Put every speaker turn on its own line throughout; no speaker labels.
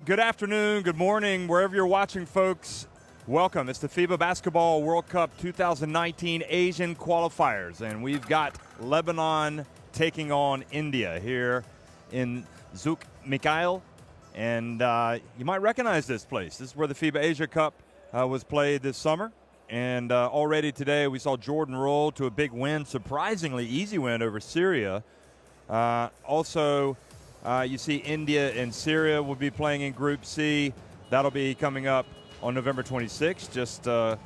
Good afternoon, good morning, wherever you're watching, folks. Welcome. It's the FIBA Basketball World Cup 2019 Asian Qualifiers, and we've got Lebanon taking on India here in Zouk Mikhail. And you might recognize this place. This is where the FIBA Asia Cup was played this summer. And already today we saw Jordan roll to a big win, surprisingly easy win over Syria. Also, you see India and Syria will be playing in Group C. That'll be coming up on November 26th, just a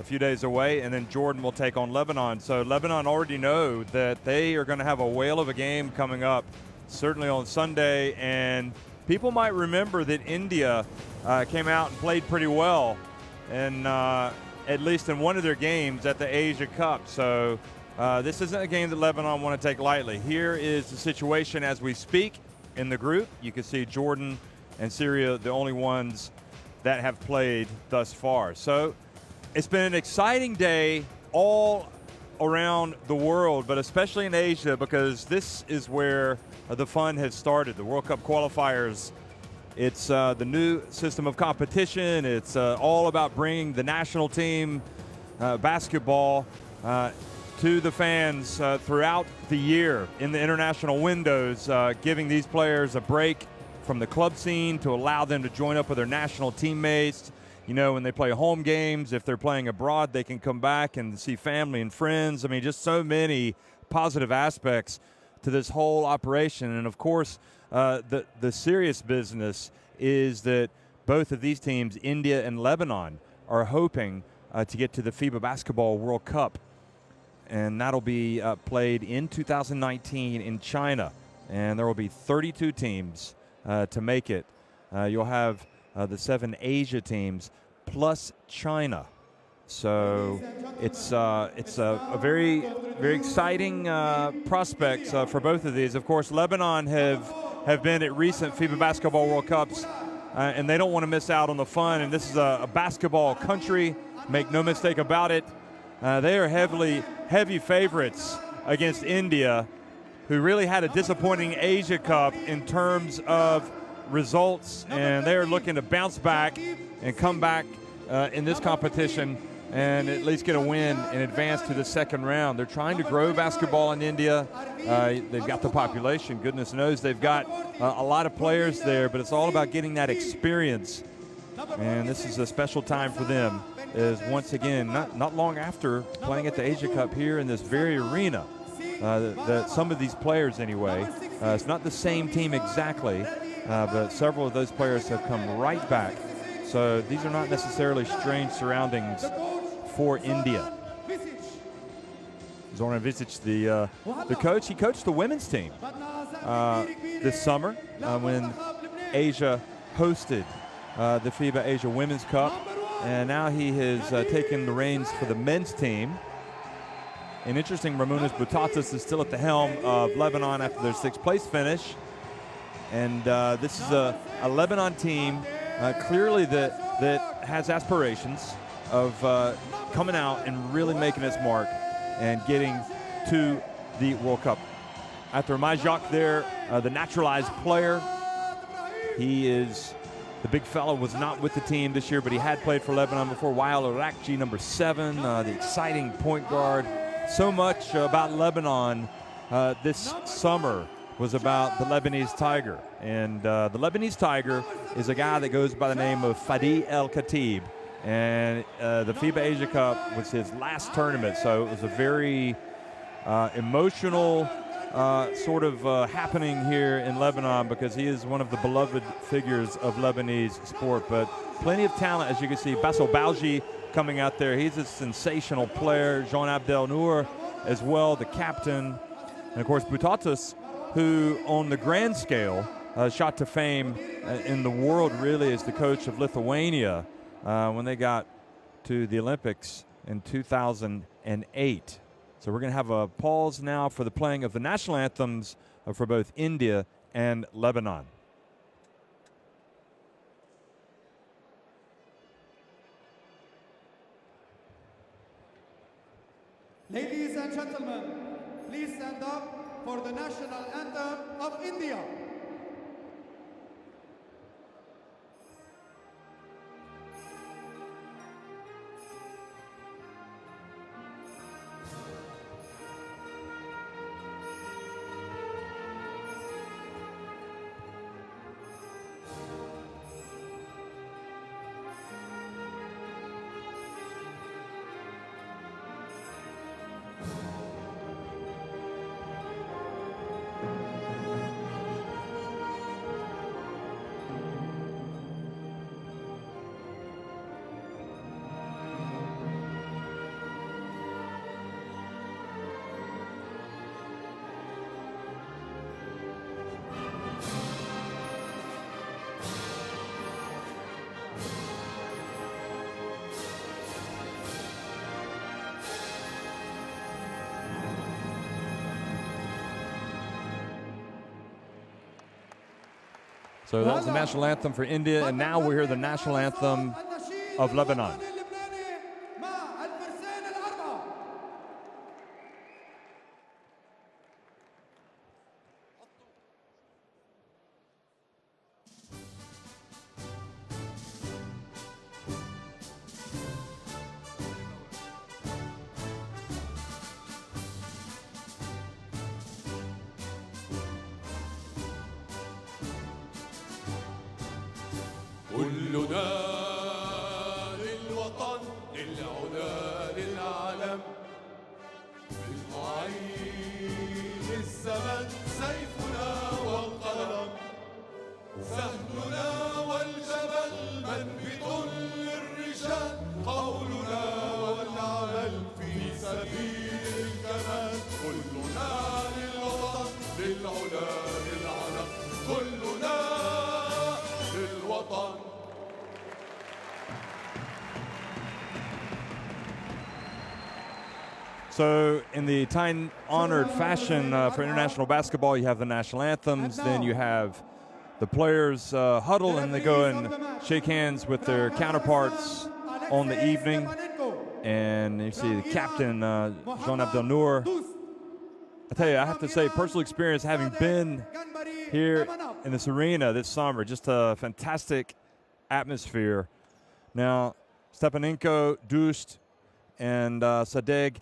few days away. And then Jordan will take on Lebanon. So Lebanon already know that they are going to have a whale of a game coming up, certainly on Sunday. And people might remember that India came out and played pretty well, and at least in one of their games at the Asia Cup. So this isn't a game that Lebanon want to take lightly. Here is the situation as we speak in the group. You can see Jordan and Syria, the only ones that have played thus far. So it's been an exciting day all around the world, but especially in Asia, because this is where the fun has started. The World Cup qualifiers. It's the new system of competition. It's all about bringing the national team basketball to the fans throughout the year in the international windows, giving these players a break from the club scene to allow them to join up with their national teammates. You know, when they play home games, if they're playing abroad, they can come back and see family and friends. I mean, just so many positive aspects to this whole operation. And of course, the serious business is that both of these teams, India and Lebanon, are hoping to get to the FIBA Basketball World Cup. And that'll be played in 2019 in China. And there will be 32 teams to make it. You'll have the 7 Asia teams plus China. So it's a very, very exciting prospects for both of these. Of course, Lebanon have been at recent FIBA Basketball World Cups, and they don't want to miss out on the fun. And this is a basketball country, make no mistake about it. They are heavy favorites against India, who really had a disappointing Asia Cup in terms of results, and they are looking to bounce back and come back in this competition and at least get a win and advance to the second round. They're trying to grow basketball in India. They've got the population. Goodness knows they've got a lot of players there, but it's all about getting that experience. And this is a special time for them, is once again, not long after playing at the Asia Cup here in this very arena, some of these players anyway, it's not the same team exactly, but several of those players have come right back. So these are not necessarily strange surroundings for India. Zoran Visic, the coach, he coached the women's team this summer when Asia hosted the FIBA Asia Women's Cup, and now he has taken the reins for the men's team. And interesting, Ramunas Boutatas is still at the helm of Lebanon after their 6th place finish. And this is a Lebanon team clearly that has aspirations of coming out and really making its mark and getting to the World Cup. After Majak there, the naturalized player, he is the big fellow, was not with the team this year, but he had played for Lebanon before. Wael Arakji, number 7, the exciting point guard. So much about Lebanon this summer was about the Lebanese Tiger. And the Lebanese Tiger is a guy that goes by the name of Fadi El Khatib. And the FIBA Asia Cup was his last tournament, so it was a very emotional sort of happening here in Lebanon, because he is one of the beloved figures of Lebanese sport. But plenty of talent, as you can see. Bassel Balji coming out there. He's a sensational player. Jean Abdel Nour as well, the captain. And, of course, Boutatas, who on the grand scale shot to fame in the world really as the coach of Lithuania when they got to the Olympics in 2008. So we're going to have a pause now for the playing of the national anthems for both India and Lebanon.
Ladies and gentlemen, please stand up for the national anthem of India.
So that was the national anthem for India, and now we hear the national anthem of Lebanon.
كلنا للوطن للعلا للعلم بالمعين الزمن سيفنا والقلم سهلنا والجبل منبت للرجال قولنا والعمل في سبيل الكمال كلنا للوطن للعلا للعلم كلنا للوطن.
So in the time-honored fashion for international basketball, you have the national anthems, then you have the players huddle and they go and shake hands with their counterparts on the evening. And you see the captain, Jean Abdelnour. I tell you, I have to say, personal experience having been here in this arena this summer, just a fantastic atmosphere. Now, Stepanenko, Dust, and Sadegh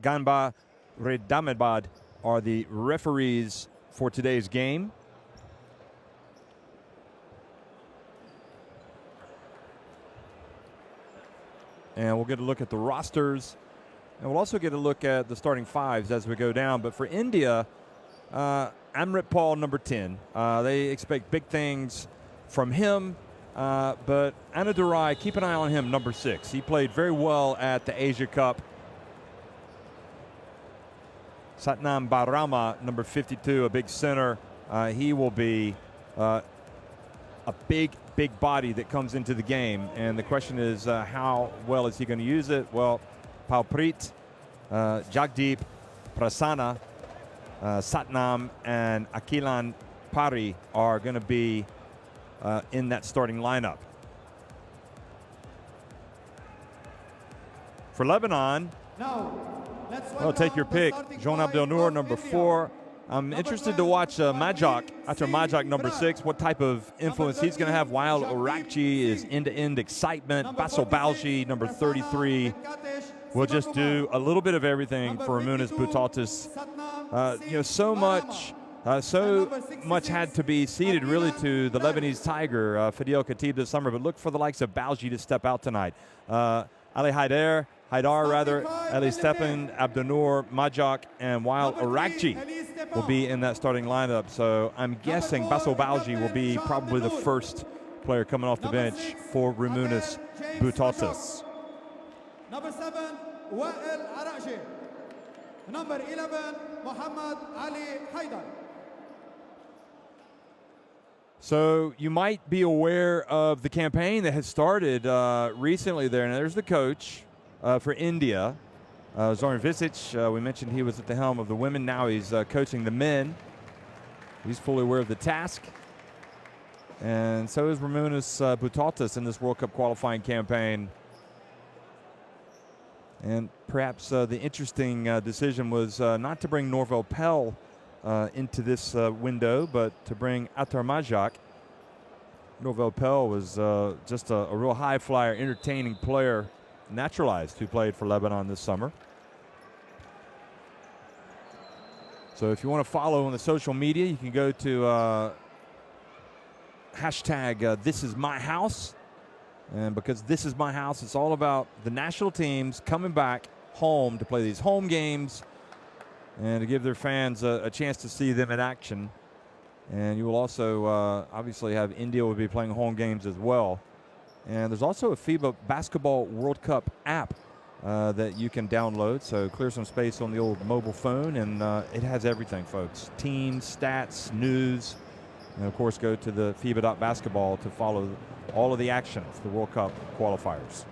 Ganba Redamedbad are the referees for today's game. And we'll get a look at the rosters. And we'll also get a look at the starting fives as we go down. But for India, Amritpal, number 10. They expect big things from him. But Anadurai, keep an eye on him, number 6. He played very well at the Asia Cup. Satnam Barama, number 52, a big center. He will be a big body that comes into the game. And the question is, how well is he going to use it? Well, Palpreet, Jagdeep, Prasanna, Satnam, and Akilan Pari are going to be in that starting lineup. For Lebanon, well, take your pick. Jean Abdelnour, number 4. I'm interested to watch Majak, after Majak, number 6, what type of influence he's going to have. While Orakji is end-to-end excitement. Basil Balji, number 33, will just do a little bit of everything for Ramunas Butatis. So much had to be ceded really to the Lebanese Tiger, Fadil Khatib, this summer. But look for the likes of Balji to step out tonight. Ali Haidar, Ali Stepan, Abdelnour, Majak, and Wael Orakji will be in that starting lineup. So I'm guessing Basil Balji will be probably the first player coming off the bench for Ramunas Butatis.
Number 7, Wael Orakji. Number 11, Muhammad Ali Haidar.
So you might be aware of the campaign that has started recently there. And there's the coach for India, Zoran Visic. We mentioned he was at the helm of the women. Now he's coaching the men. He's fully aware of the task. And so is Ramunas Butatis in this World Cup qualifying campaign. And perhaps the interesting decision was not to bring Norvel Pell into this window, but to bring Attar Majak. Norvel Pell was just a real high flyer, entertaining player, naturalized, who played for Lebanon this summer. So if you want to follow on the social media, you can go to hashtag This Is My House. And because this is my house, it's all about the national teams coming back home to play these home games and to give their fans a chance to see them in action. And you will also obviously have India will be playing home games as well. And there's also a FIBA Basketball World Cup app that you can download. So clear some space on the old mobile phone, and it has everything, folks. Teams, stats, news, and of course go to the FIBA.basketball to follow all of the action for the World Cup qualifiers.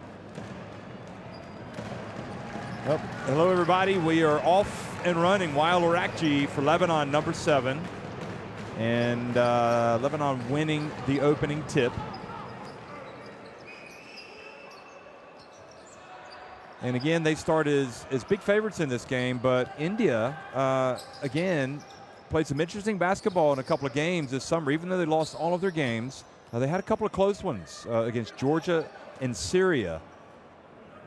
Well, hello, everybody. We are off and running. Wael Orakji for Lebanon, number 7. And Lebanon winning the opening tip. And again, they start as big favorites in this game, but India, again, played some interesting basketball in a couple of games this summer. Even though they lost all of their games, they had a couple of close ones against Georgia and Syria.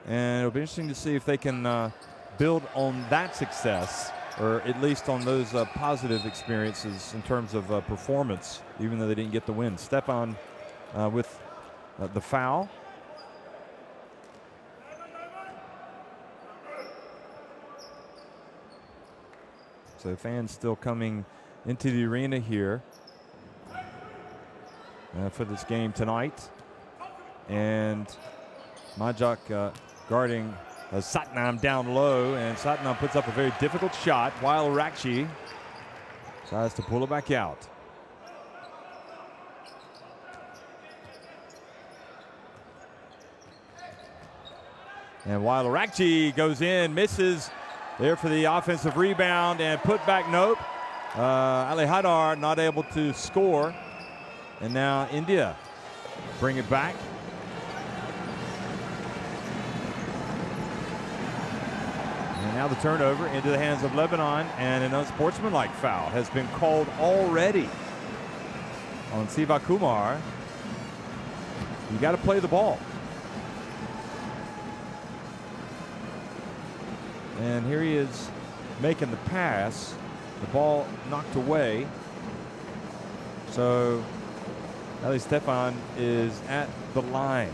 And it'll be interesting to see if they can build on that success, or at least on those positive experiences in terms of performance, even though they didn't get the win. Stefan with the foul. So fans still coming into the arena here for this game tonight. And Majak guarding Satnam down low, and Satnam puts up a very difficult shot while Rakchi tries to pull it back out. And while Rakchi goes in, misses. There for the offensive rebound and put back, nope. Ali Haidar not able to score. And now India bring it back. And now the turnover into the hands of Lebanon, and an unsportsmanlike foul has been called already on Siva Kumar. You got to play the ball. And here he is making the pass. The ball knocked away. So Ali Stefan is at the line.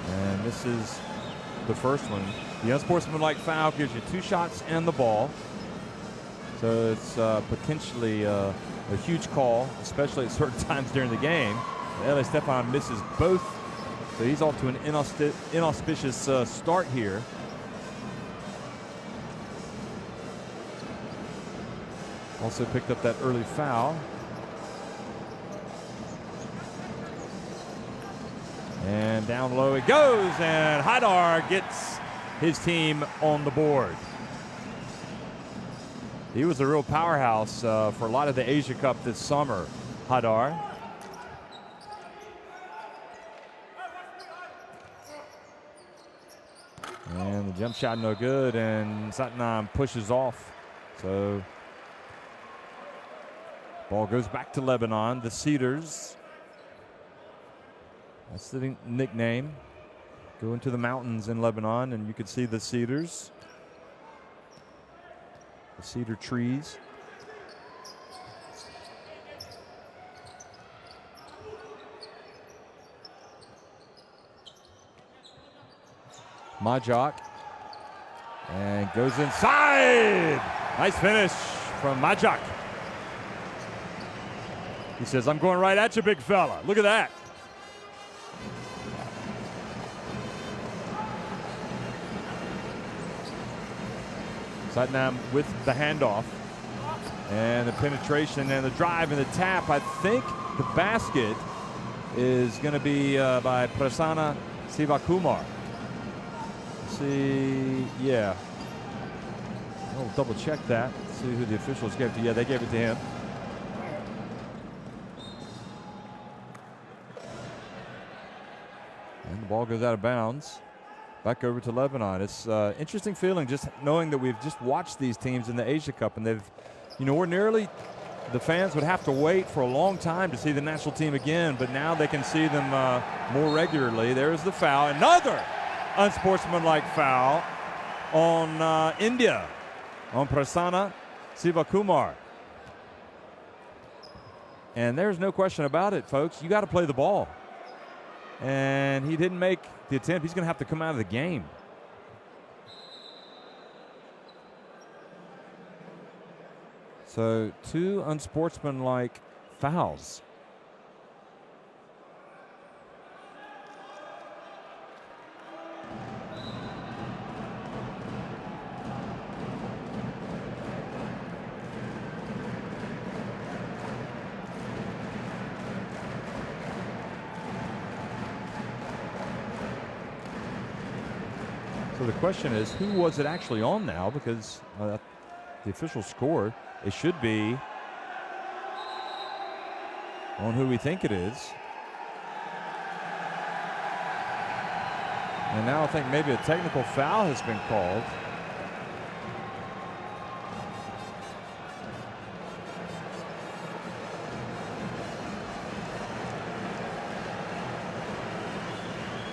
And this is the first one. The unsportsmanlike foul gives you 2 shots and the ball. So it's potentially a huge call, especially at certain times during the game. Ali Stefan misses both. So he's off to an inauspicious start here. Also picked up that early foul. And down low it goes, and Haidar gets his team on the board. He was a real powerhouse for a lot of the Asia Cup this summer, Haidar. And the jump shot no good, and Satnam pushes off. So ball goes back to Lebanon, the Cedars. That's the nickname. Go into the mountains in Lebanon, and you can see the cedars, the cedar trees. Majak, and goes inside. Nice finish from Majak. He says, I'm going right at you, big fella. Look at that. Satnam with the handoff, and the penetration and the drive and the tap. I think the basket is going to be by Prasanna Sivakumar. See, yeah. I'll double check that. See who the officials gave it to. Yeah, they gave it to him. And the ball goes out of bounds. Back over to Lebanon. It's an interesting feeling just knowing that we've just watched these teams in the Asia Cup, and they've, you know, ordinarily the fans would have to wait for a long time to see the national team again, but now they can see them more regularly. There's the foul. Another unsportsmanlike foul on India, on Prasanna Sivakumar. And there's no question about it, folks. You got to play the ball. And he didn't make the attempt. He's going to have to come out of the game. So 2 unsportsmanlike fouls. So So the question is, who was it actually on now? Because the official score, it should be on who we think it is. And now I think maybe a technical foul has been called.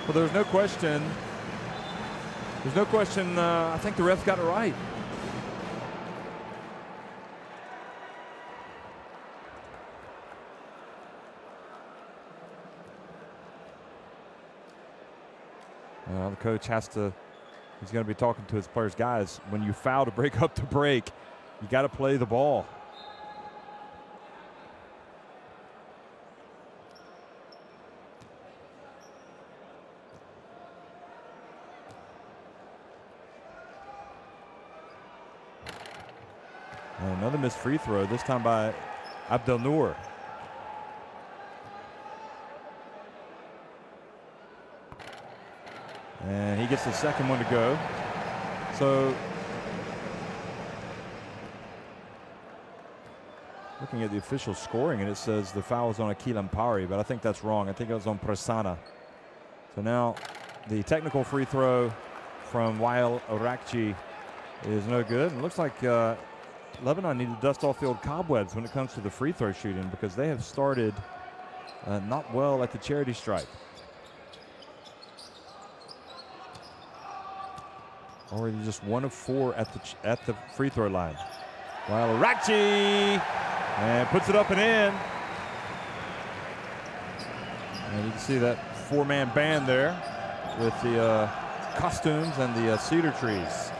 Well, there's no question. There's no question. I think the refs got it right. The coach has to, he's going to be talking to his players. Guys, when you foul to break up the break, you got to play the ball. And another missed free throw, this time by Abdelnour. And he gets the second one to go. So, looking at the official scoring, and it says the foul was on Akil Ampari, but I think that's wrong. I think it was on Prasanna. So now the technical free throw from Wael Orakji is no good. It looks like Lebanon need to dust off the old cobwebs when it comes to the free throw shooting, because they have started not well at the charity stripe. Already just 1 of 4 at the free throw line. While Orakji and puts it up and in. And you can see that 4-man band there with the costumes and the cedar trees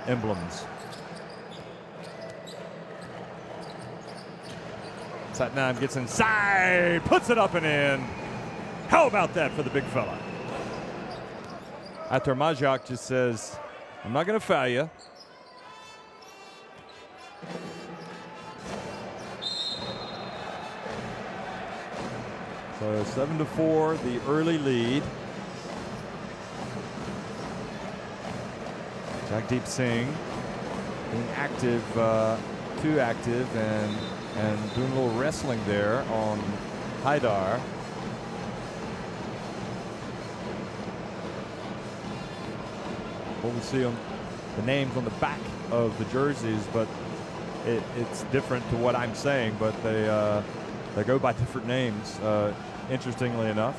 emblems. Satnam gets inside, puts it up and in. How about that for the big fella? Atar Majak just says, I'm not going to foul you. So 7-4, the early lead. Jagdeep Singh being active, too active, and doing a little wrestling there on Haidar. What we see on the names on the back of the jerseys, but it's different to what I'm saying, but they go by different names, interestingly enough.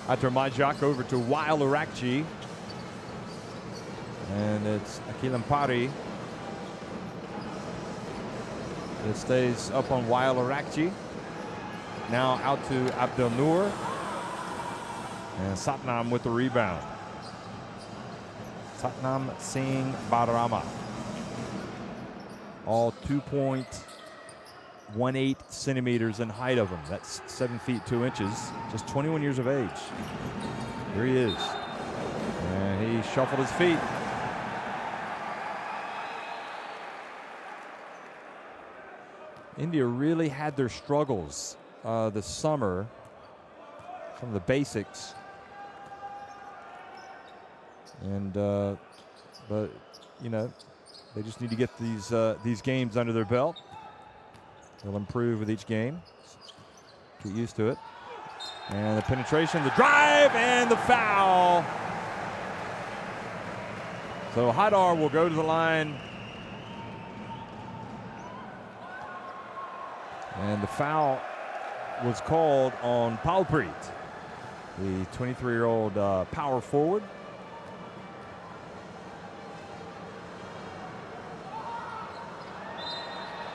Atar Majak over to Wael Orakji. And it's Akil Ampari. It stays up on Wael Orakji. Now out to Abdelnour. And Satnam with the rebound. Satnam Singh Barama. All 2.18 centimeters in height of him. That's 7 feet 2 inches. Just 21 years of age. Here he is. And he shuffled his feet. India really had their struggles this summer, some of the basics, and but you know, they just need to get these games under their belt. They'll improve with each game. Get used to it. And the penetration, the drive, and the foul. So Haidar will go to the line. And the foul was called on Palpreet, the 23-year-old power forward.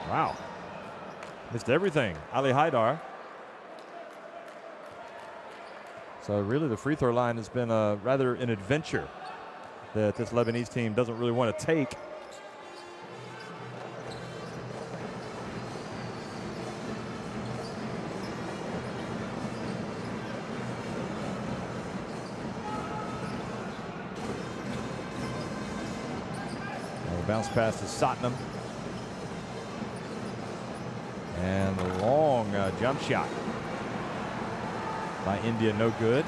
Wow. Missed everything. Ali Haidar. So really the free throw line has been rather an adventure that this Lebanese team doesn't really want to take. Bounce pass to Satnam. And the long jump shot by India, no good.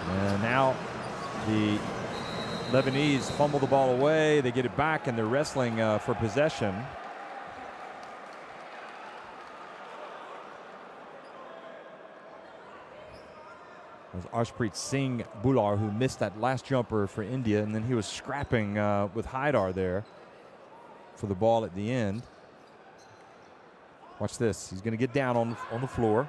And now the Lebanese fumble the ball away. They get it back, and they're wrestling for possession. It was Arshpreet Singh Bhullar who missed that last jumper for India, and then he was scrapping with Haidar there for the ball at the end. Watch this. He's going to get down on the floor.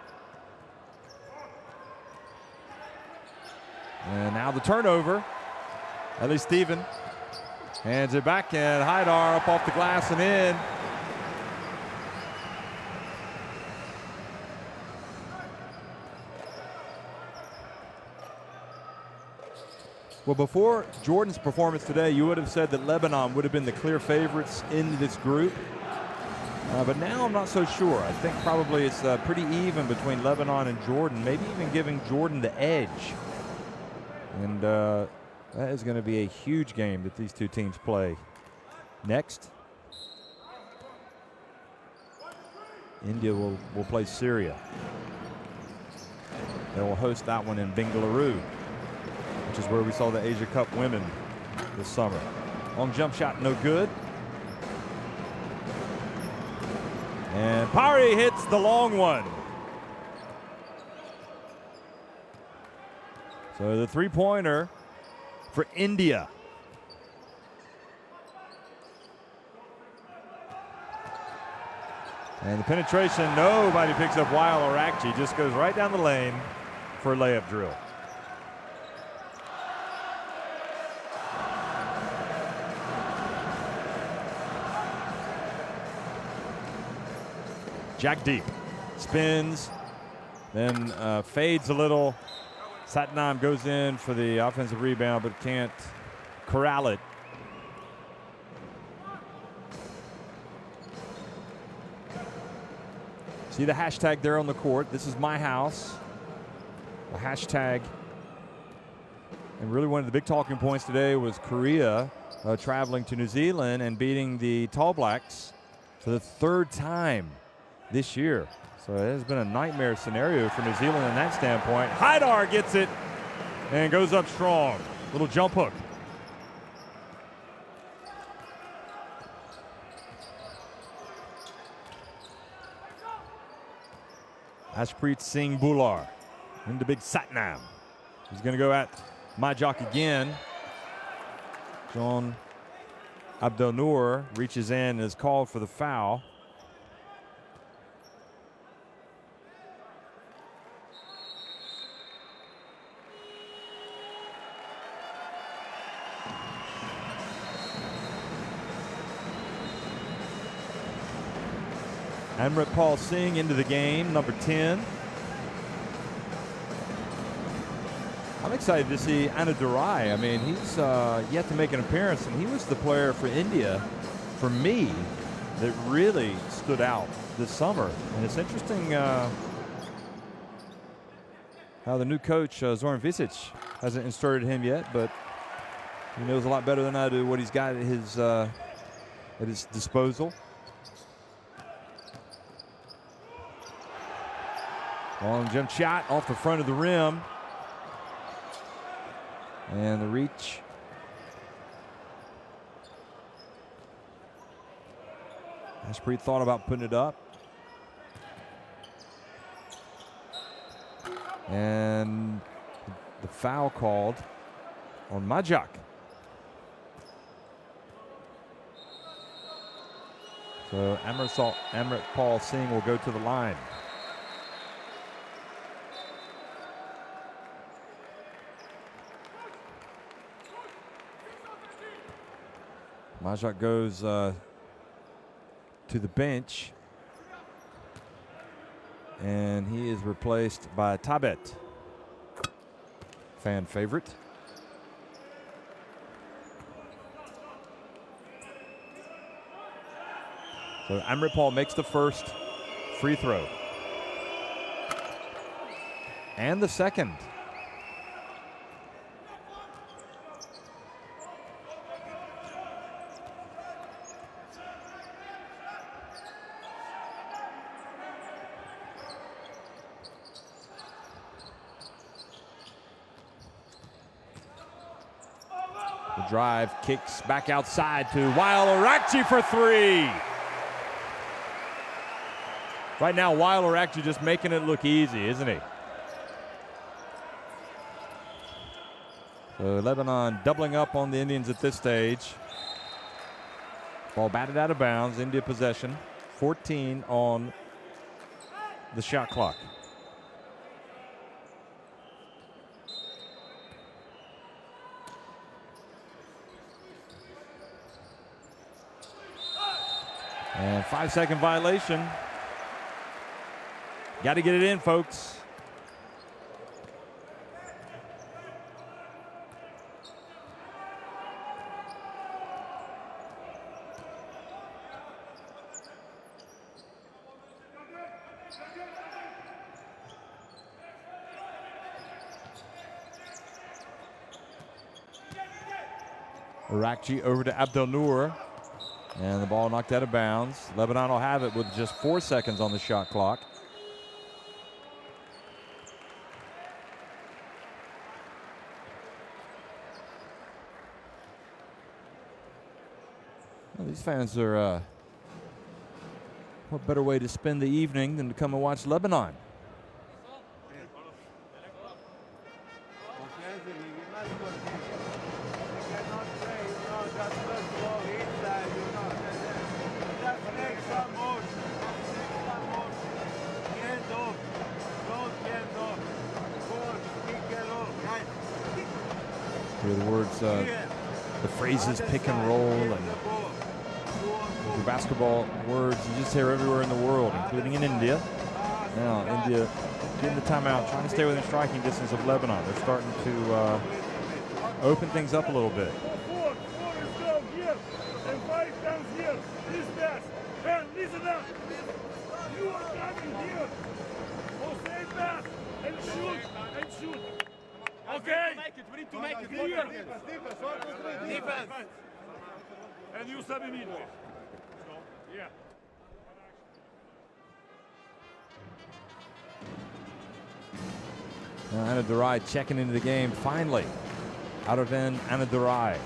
And now the turnover. Ellie Stephen hands it back, and Haidar up off the glass and in. Well, before Jordan's performance today, you would have said that Lebanon would have been the clear favorites in this group. But now I'm not so sure. I think probably it's pretty even between Lebanon and Jordan, maybe even giving Jordan the edge. And that is going to be a huge game that these two teams play. Next, India will play Syria. They will host that one in Bengaluru, which is where we saw the Asia Cup women this summer. Long jump shot, no good. And Pari hits the long one. So the three-pointer for India. And the penetration, nobody picks up Wael Arakji, just goes right down the lane for a layup drill. Jack deep, spins, then fades a little. Satnam goes in for the offensive rebound, but can't corral it. See the hashtag there on the court. This is my house. The hashtag. And really one of the big talking points today was Korea traveling to New Zealand and beating the Tall Blacks for the third time this year. So it has been a nightmare scenario for New Zealand in that standpoint. Haidar gets it and goes up strong. Little jump hook. Arshpreet Singh Bhullar into big Satnam. He's going to go at Majak again. John Abdelnour reaches in and is called for the foul. Amritpal Singh into the game, number 10. I'm excited to see Anadurai. I mean, he's yet to make an appearance, and he was the player for India, for me, that really stood out this summer. And it's interesting how the new coach, Zoran Visic, hasn't inserted him yet, but he knows a lot better than I do what he's got at his disposal. Long jump shot off the front of the rim. And the reach. Arshpreet thought about putting it up. And the foul called on Majak. So Amritpal Singh will go to the line. Majak goes to the bench, and he is replaced by Tabet, fan favorite. So Amritpal makes the first free throw. And the second. The drive kicks back outside to Wael Arakci for three. Right now, Wael Arakci just making it look easy, isn't he? So Lebanon doubling up on the Indians at this stage. Ball batted out of bounds, India possession. 14 on the shot clock. And 5-second violation. Got to get it in, folks. Arakci over to Abdel Noor. And the ball knocked out of bounds. Lebanon will have it with just 4 seconds on the shot clock. Well, these fans are, what better way to spend the evening than to come and watch Lebanon? The words, the phrases pick and roll, and the basketball words you just hear everywhere in the world, including in India. Now India getting the timeout, trying to stay within striking distance of Lebanon. They're starting to open things up a little bit.
Okay. We need to make it. Defense. And you sub immediately. Yeah.
Anadurai checking into the game finally. Out of Anadurai.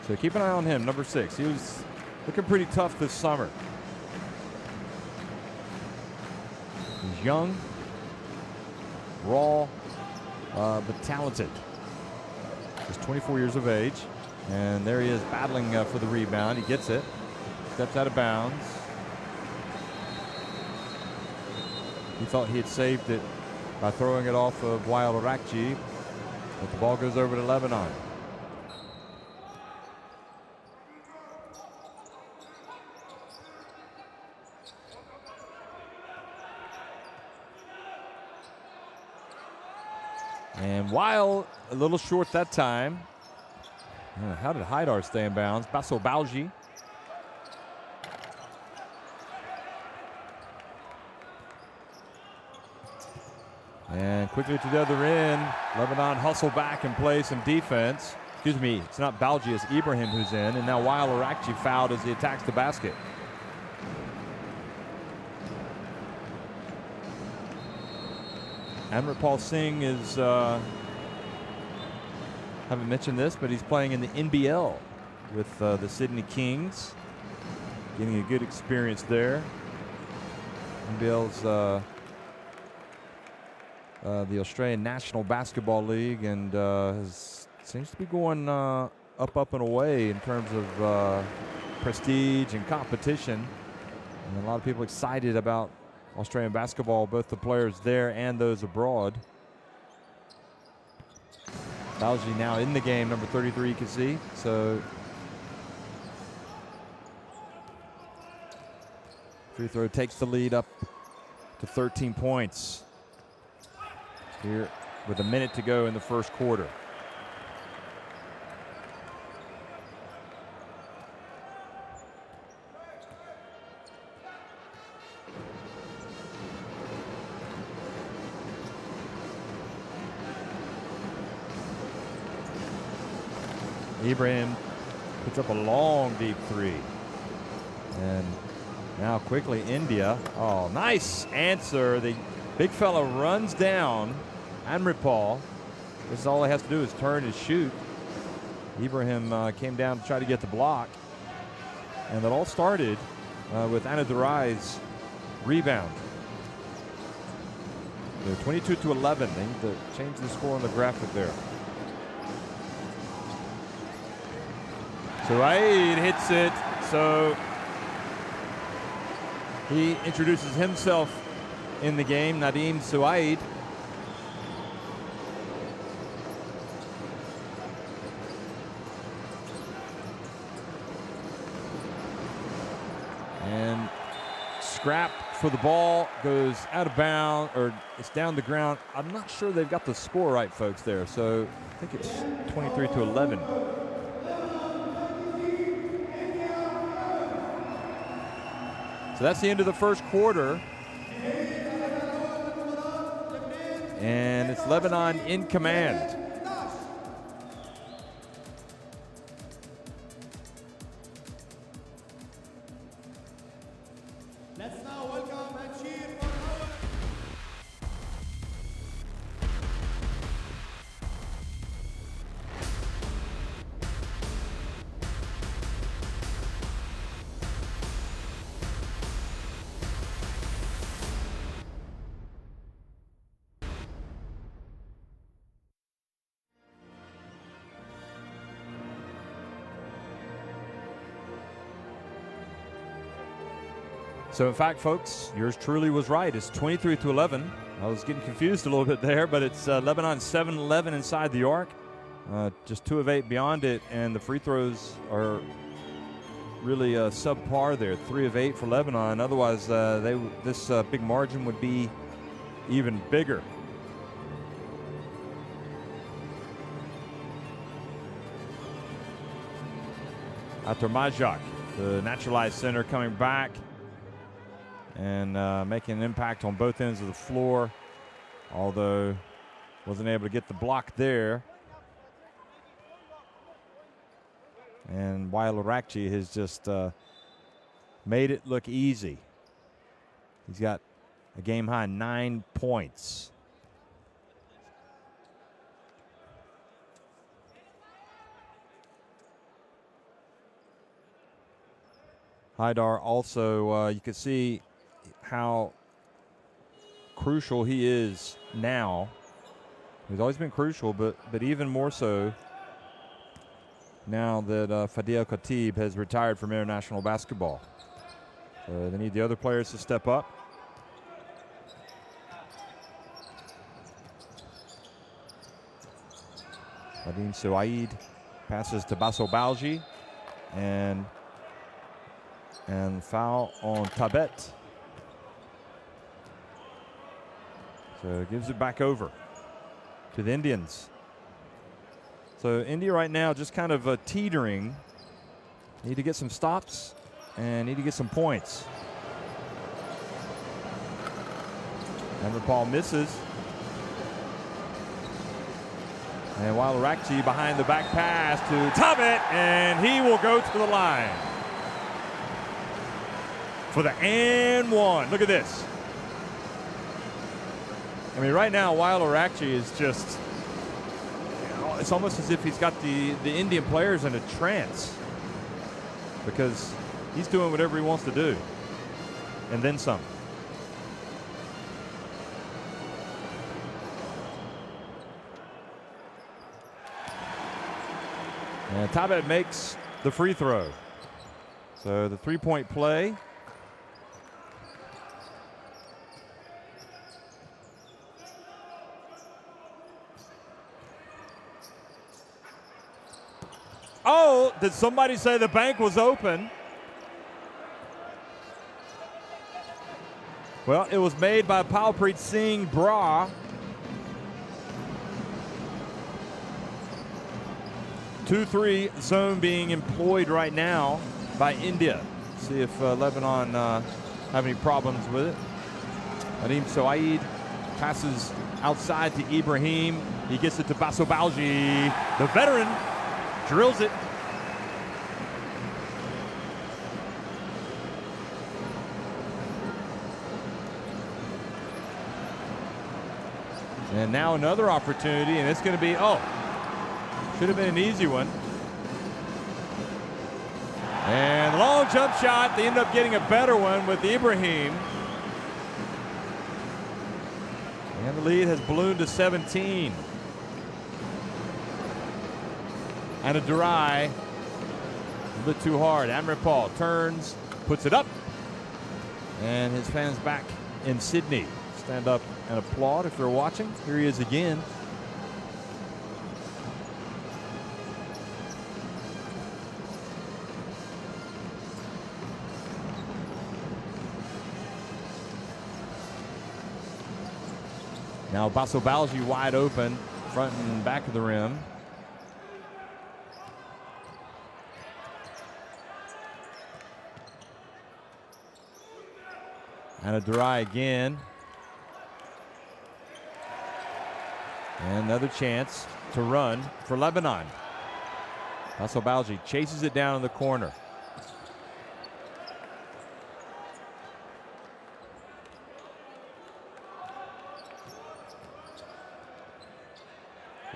So keep an eye on him, number 6. He was looking pretty tough this summer. He's young, raw, but talented. He's 24 years of age, and there he is battling for the rebound. He gets it, steps out of bounds. He thought he had saved it by throwing it off of Wael Arakci, but the ball goes over to Lebanon. And Wael a little short that time. How did Haidar stay in bounds? Basso Balji. And quickly to the other end, Lebanon hustle back and play some defense. Excuse me, it's not Balji, it's Ibrahim who's in. And now Wael Arakci fouled as he attacks the basket. Amritpal Singh is, haven't mentioned this, but he's playing in the NBL with the Sydney Kings. Getting a good experience there. NBL's the Australian National Basketball League, and seems to be going up and away in terms of prestige and competition. And a lot of people excited about Australian basketball, both the players there and those abroad. Balji now in the game, number 33, you can see. So free throw takes the lead up to 13 points here with a minute to go in the first quarter. Ibrahim puts up a long deep three. And now quickly India. Oh, nice answer. The big fella runs down Amritpal. This is all he has to do is turn and shoot. Ibrahim came down to try to get the block. And that all started with Anna Durai's rebound. So 22-11. They need to change the score on the graphic there. Suaid hits it. So he introduces himself in the game, Nadim Suaid. And scrap for the ball goes out of bounds, or it's down the ground. I'm not sure they've got the score right, folks, there. So I think it's 23-11. So that's the end of the first quarter. And it's Lebanon in command.
Let's now welcome and cheer for our
So in fact, folks, yours truly was right. It's 23-11. I was getting confused a little bit there, but it's Lebanon 7-11 inside the arc. Just 2 of 8 beyond it, and the free throws are really subpar there. 3 of 8 for Lebanon. Otherwise, this big margin would be even bigger. Ator Majak, the naturalized center, coming back and making an impact on both ends of the floor, although wasn't able to get the block there. And Wael Arakci has just made it look easy. He's got a game-high 9 points. Haidar also, you can see how crucial he is now. He's always been crucial, but even more so now that Fadil Khatib has retired from international basketball. So they need the other players to step up. Nadim Suaid passes to Basso Balji, and foul on Tabet. So gives it back over to the Indians. So India right now just kind of teetering. Need to get some stops and need to get some points. Paul misses. And Wael Arakci behind the back pass to Tabet, and he will go to the line for the and one. Look at this. I mean, right now, Wael Arakci is just, it's almost as if he's got the Indian players in a trance, because he's doing whatever he wants to do, and then some. And Tabet makes the free throw. So the three-point play. Oh, did somebody say the bank was open? Well, it was made by Palpreet Singh Bra. 2-3 zone being employed right now by India. See if Lebanon have any problems with it. Nadim Suaid passes outside to Ibrahim. He gets it to Basso Balji. The veteran drills it. And now another opportunity, and it's going to be, should have been an easy one. And the long jump shot, they end up getting a better one with Ibrahim. And the lead has ballooned to 17. And a Durai, a bit too hard. Amripal turns, puts it up. And his fans back in Sydney stand up and applaud if they're watching. Here he is again. Now Basso Balji wide open, front and back of the rim. And a Durai again. And another chance to run for Lebanon. Basso Balji chases it down in the corner.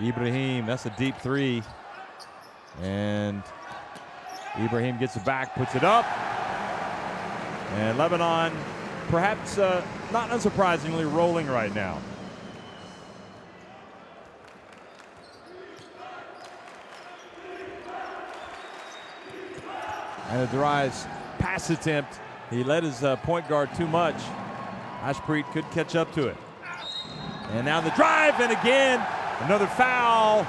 Ibrahim, that's a deep three. And Ibrahim gets it back, puts it up. And Lebanon, perhaps not unsurprisingly, rolling right now. And Durai's pass attempt, he led his point guard too much. Ashpreet could catch up to it. And now the drive, and again, another foul.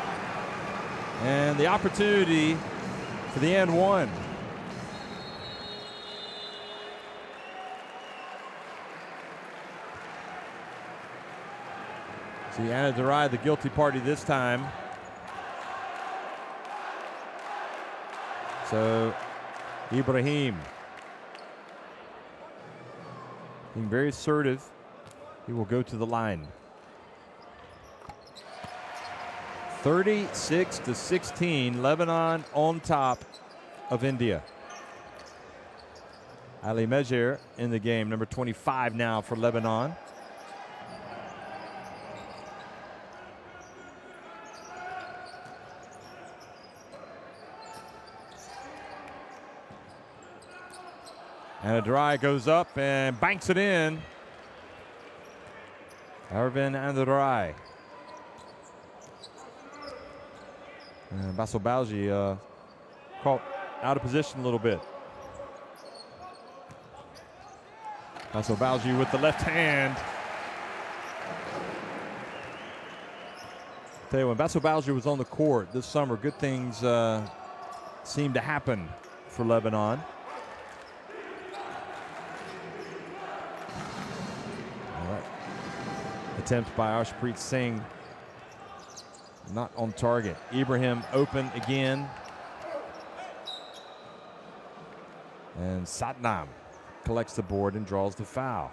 And the opportunity for the and one. See, Anna Durai, the guilty party this time. So, Ibrahim being very assertive. He will go to the line. 36-16, Lebanon on top of India. Ali Mejer in the game, number 25 now for Lebanon. And a Durai goes up and banks it in. Arvin and the Durai. Basso Balji caught out of position a little bit. Basso Balji with the left hand. Tell you, when Basso Balji was on the court this summer, good things seemed to happen for Lebanon. All right. Attempt by Arshpreet Singh. Not on target. Ibrahim open again. And Satnam collects the board and draws the foul.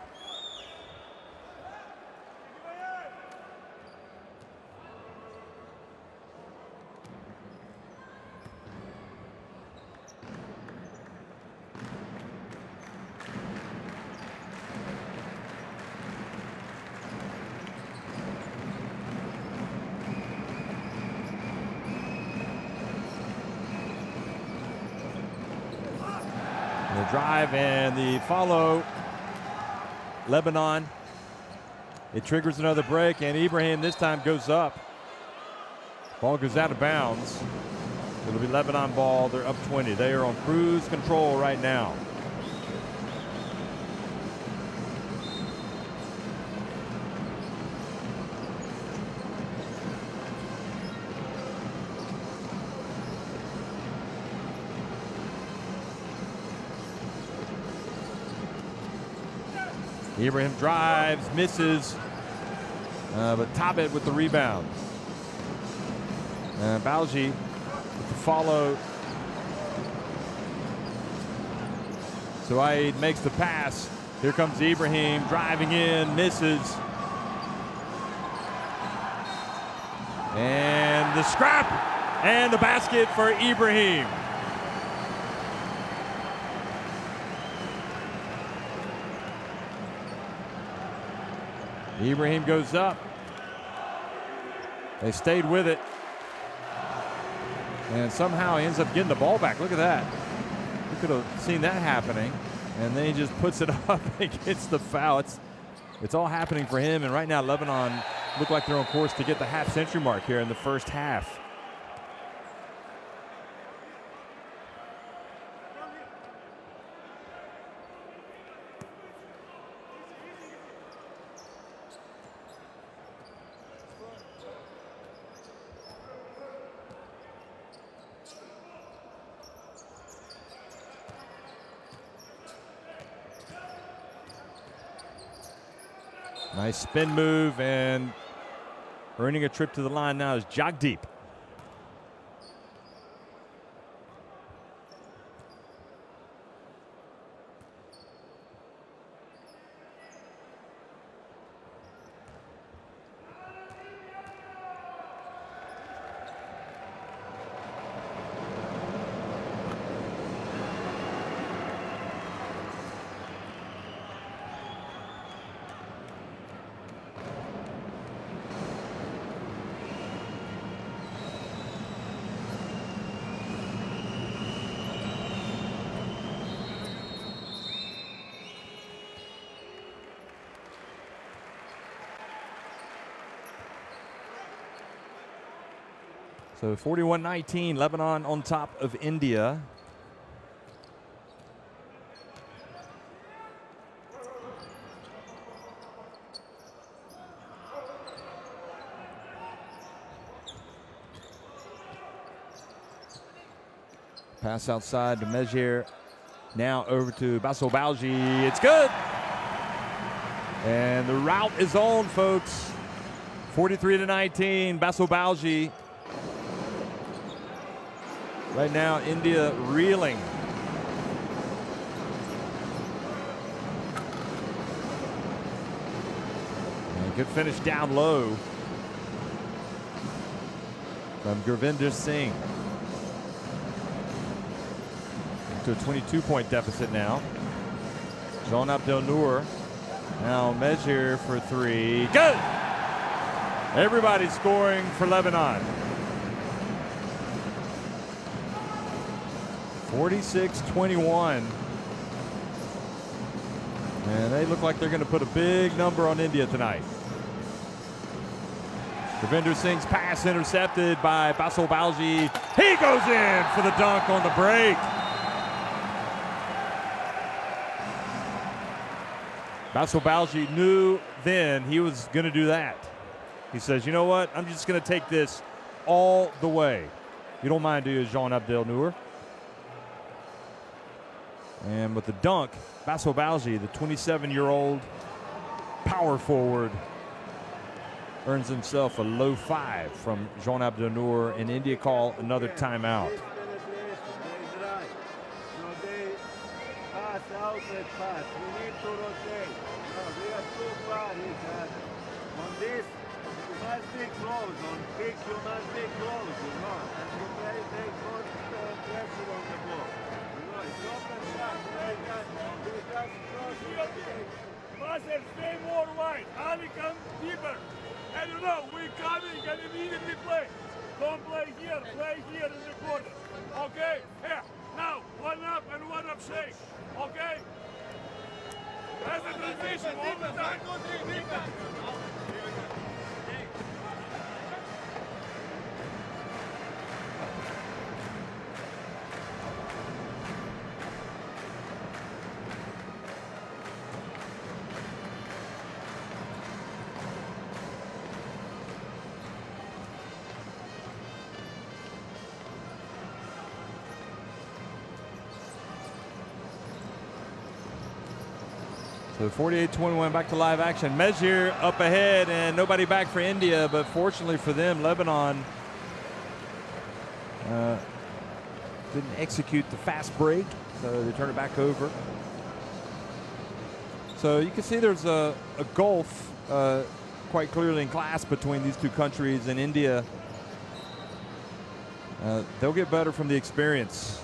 Drive and the follow. Lebanon. It triggers another break, and Ibrahim this time goes up. Ball goes out of bounds. It'll be Lebanon ball. They're up 20. They are on cruise control right now. Ibrahim drives, misses, but Tabet with the rebound. Balji with the follow. Suaid makes the pass. Here comes Ibrahim driving in, misses. And the scrap and the basket for Ibrahim. Ibrahim goes up. They stayed with it. And somehow he ends up getting the ball back. Look at that. could have seen that happening. And then he just puts it up and gets the foul. It's all happening for him. And right now, Lebanon look like they're on course to get the half-century mark here in the first half. Nice spin move, and earning a trip to the line now is Jagdeep. So 41-19, Lebanon on top of India. Pass outside to Mejir. Now over to Bassel Balji. It's good. And the route is on, folks. 43-19, Bassel Balji. Right now, India reeling. And good finish down low from Gurvinder Singh. To a 22-point deficit now. Jean Abdel Noor. Now Mejir for three. Good! Everybody's scoring for Lebanon. 46-21. And they look like they're going to put a big number on India tonight. Gurvinder Singh's pass intercepted by Bassel Balji. He goes in for the dunk on the break. Bassel Balji knew then he was going to do that. He says, you know what? I'm just going to take this all the way. You don't mind, do you, Jean Abdel Noor? And with the dunk, Bassel Balji, the 27-year-old power forward, earns himself a low five from Jean Abdel Noor, and India call another timeout.
Passer, stay more wide. Ali, come deeper. And you know, we're coming and immediately play. Don't play here in the corner. Okay? Here. Now, one up and one up shake. Okay? That's the transition all the time.
So 48-21, back to live action. Mejir up ahead and nobody back for India, but fortunately for them, Lebanon didn't execute the fast break, so they turn it back over. So you can see there's a gulf quite clearly in class between these two countries, and India, they'll get better from the experience.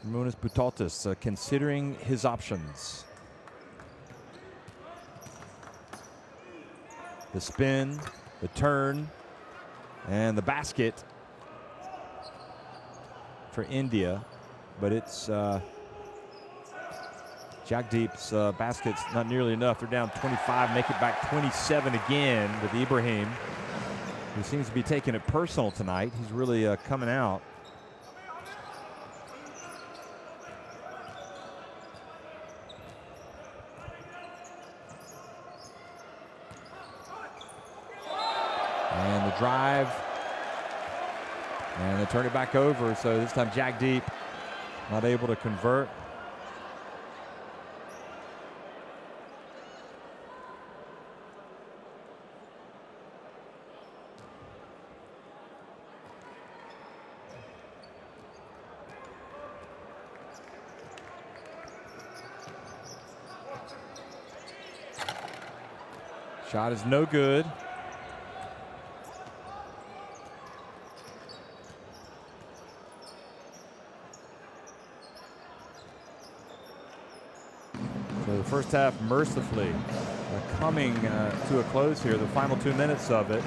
Munis Butautis considering his options. The spin, the turn, and the basket for India. But it's Jagdeep's basket's not nearly enough. They're down 25, make it back 27 again with Ibrahim, who seems to be taking it personal tonight. He's really coming out. And the drive. And they turn it back over. So this time Jagdeep not able to convert. Shot is no good. So the first half mercifully coming to a close here, the final 2 minutes of it.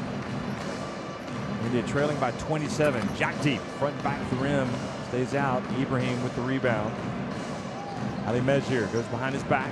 India trailing by 27. Jagdeep front and back the rim, stays out. Ibrahim with the rebound. Ali Mejir goes behind his back.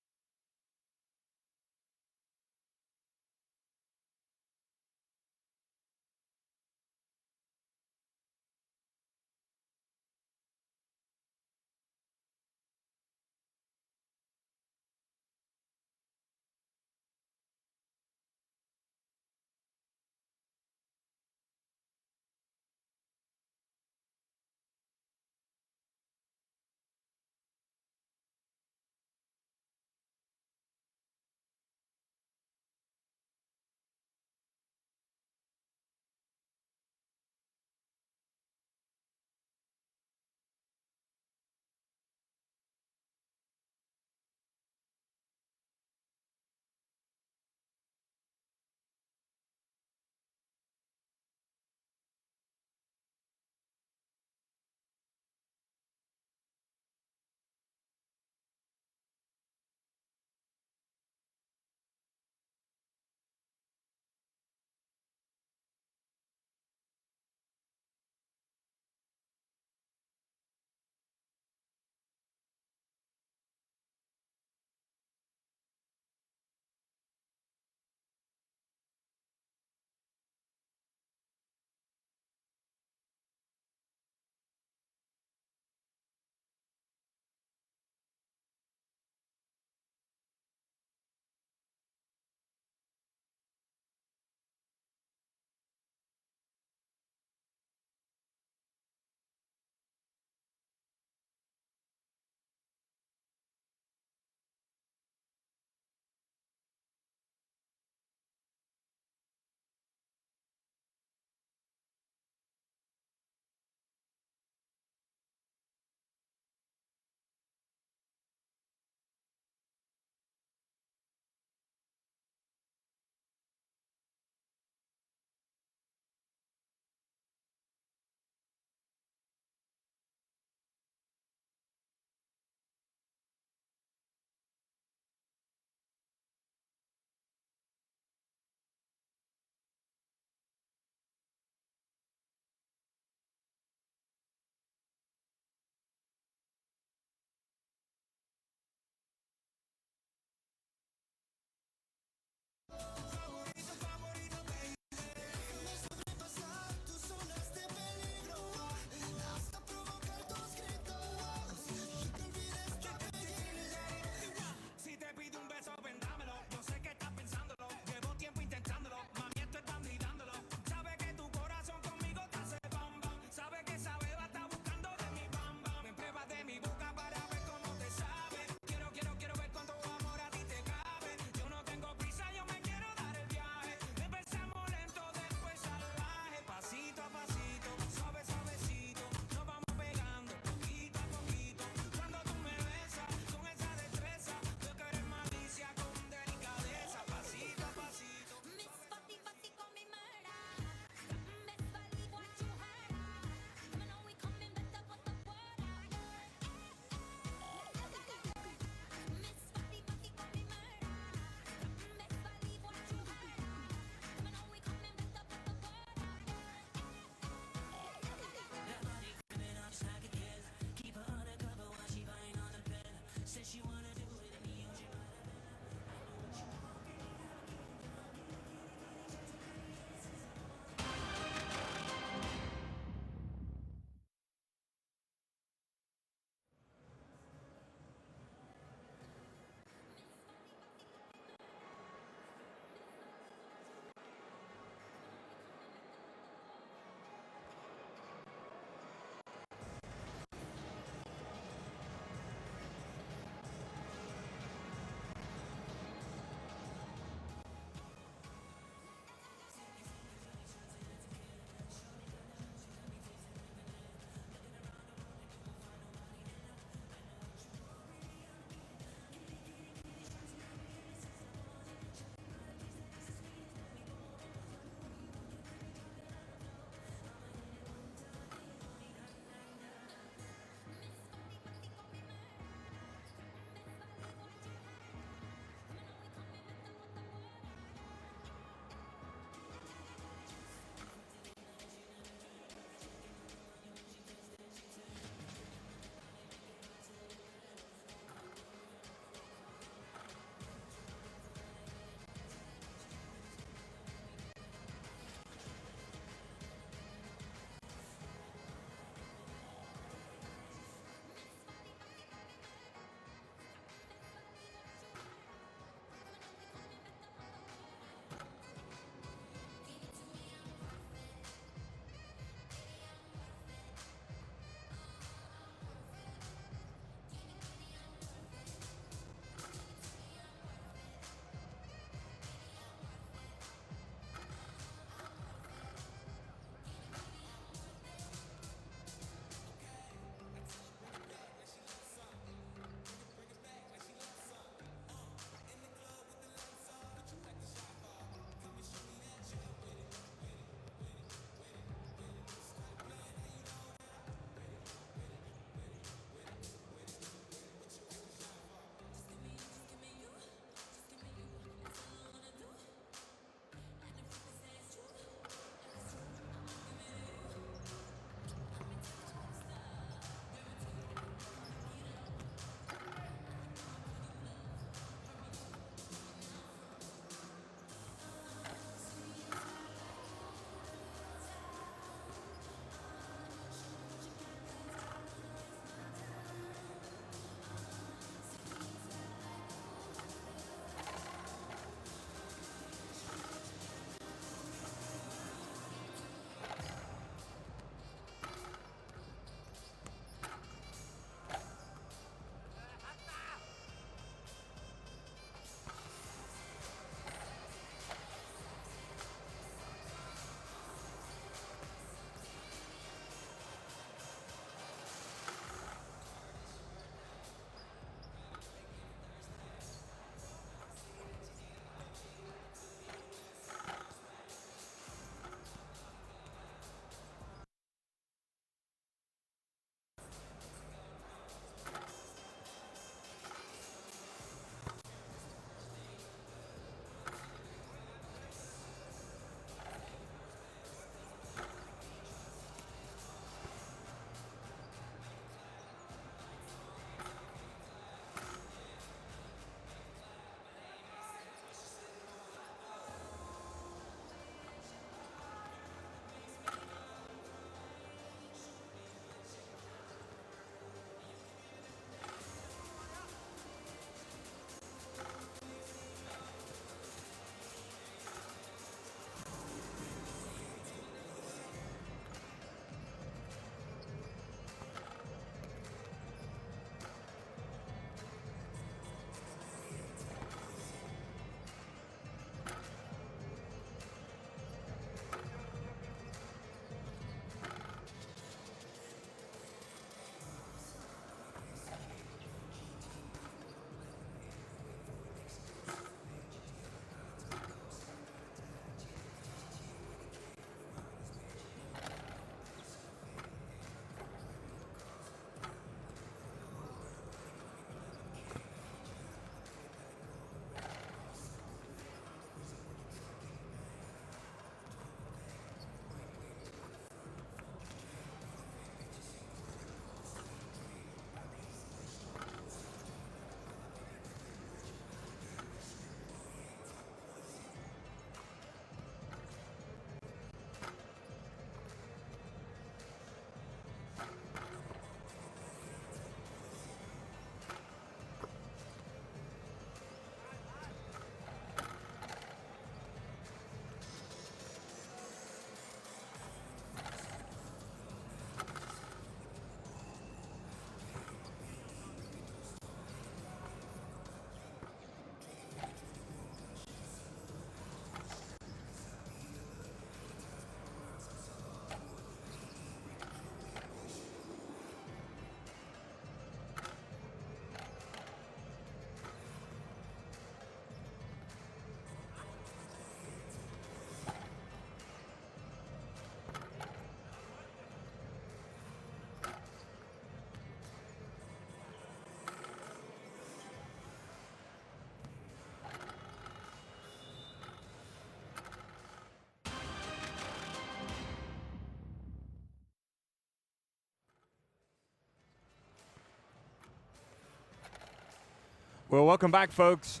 Well, welcome back, folks,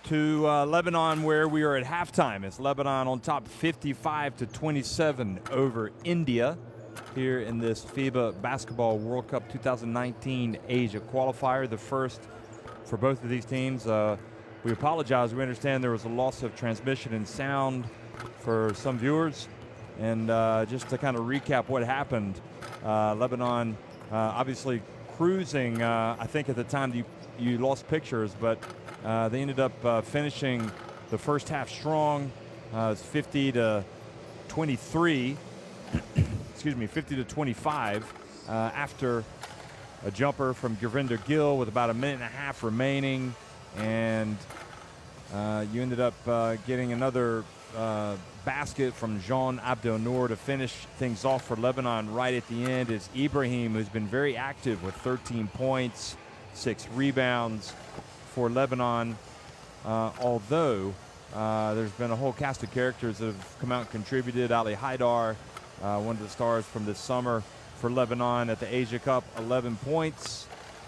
to Lebanon, where we are at halftime. It's Lebanon on top 55-27 over India here in this FIBA Basketball World Cup 2019 Asia qualifier, the first for both of these teams. We apologize. We understand there was a loss of transmission and sound for some viewers. And just to kind of recap what happened, Lebanon obviously cruising. I think at the time you lost pictures, but they ended up finishing the first half strong. It's 50-23, excuse me, 50-25 after a jumper from Gurvinder Gill with about a minute and a half remaining, and you ended up getting another basket from Jean Abdel Noor to finish things off for Lebanon right at the end. Is Ibrahim, who's been very active with 13 points, 6 rebounds for Lebanon, although there's been a whole cast of characters that have come out and contributed. Ali Haidar, one of the stars from this summer for Lebanon at the Asia Cup, 11 points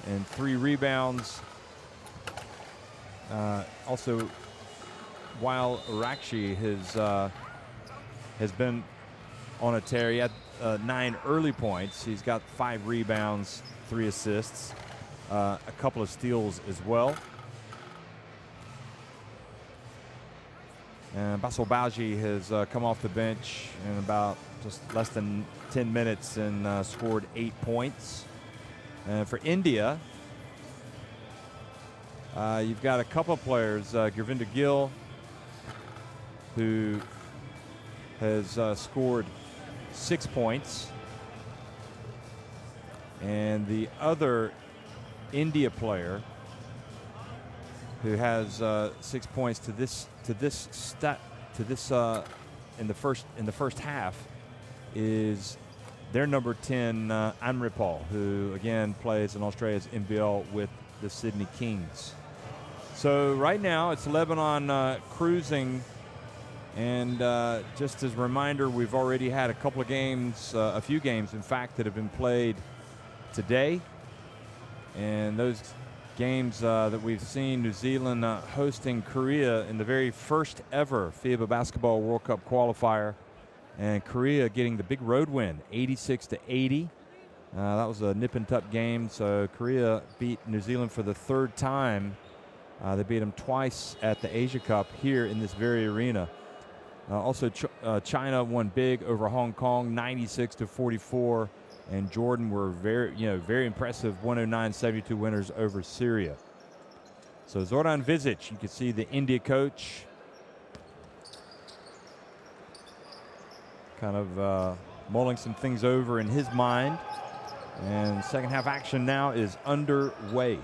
and 3 rebounds. Also, while Rakshi has been on a tear, he had 9 early points. He's got 5 rebounds, 3 assists, a couple of steals as well. And Bassel Bauji has come off the bench in about just less than 10 minutes and scored 8 points. And for India, you've got a couple of players, Gurvinder Gill, who has scored 6 points. And the other India player who has 6 points in the first half is their number 10, Amripal, who again plays in Australia's NBL with the Sydney Kings. So right now it's Lebanon cruising, and just as a reminder, we've already had a couple of games, a few games in fact, that have been played today, and those games that we've seen, New Zealand hosting Korea in the very first ever FIBA Basketball World Cup qualifier, and Korea getting the big road win, 86-80. That was a nip and tuck game, so Korea beat New Zealand for the 3rd time. They beat them twice at the Asia Cup here in this very arena. Also, China won big over Hong Kong, 96-44. And Jordan were very impressive, 109-72 winners over Syria. So Zoran Vizic, you can see the India coach kind of mulling some things over in his mind. And second half action now is underway.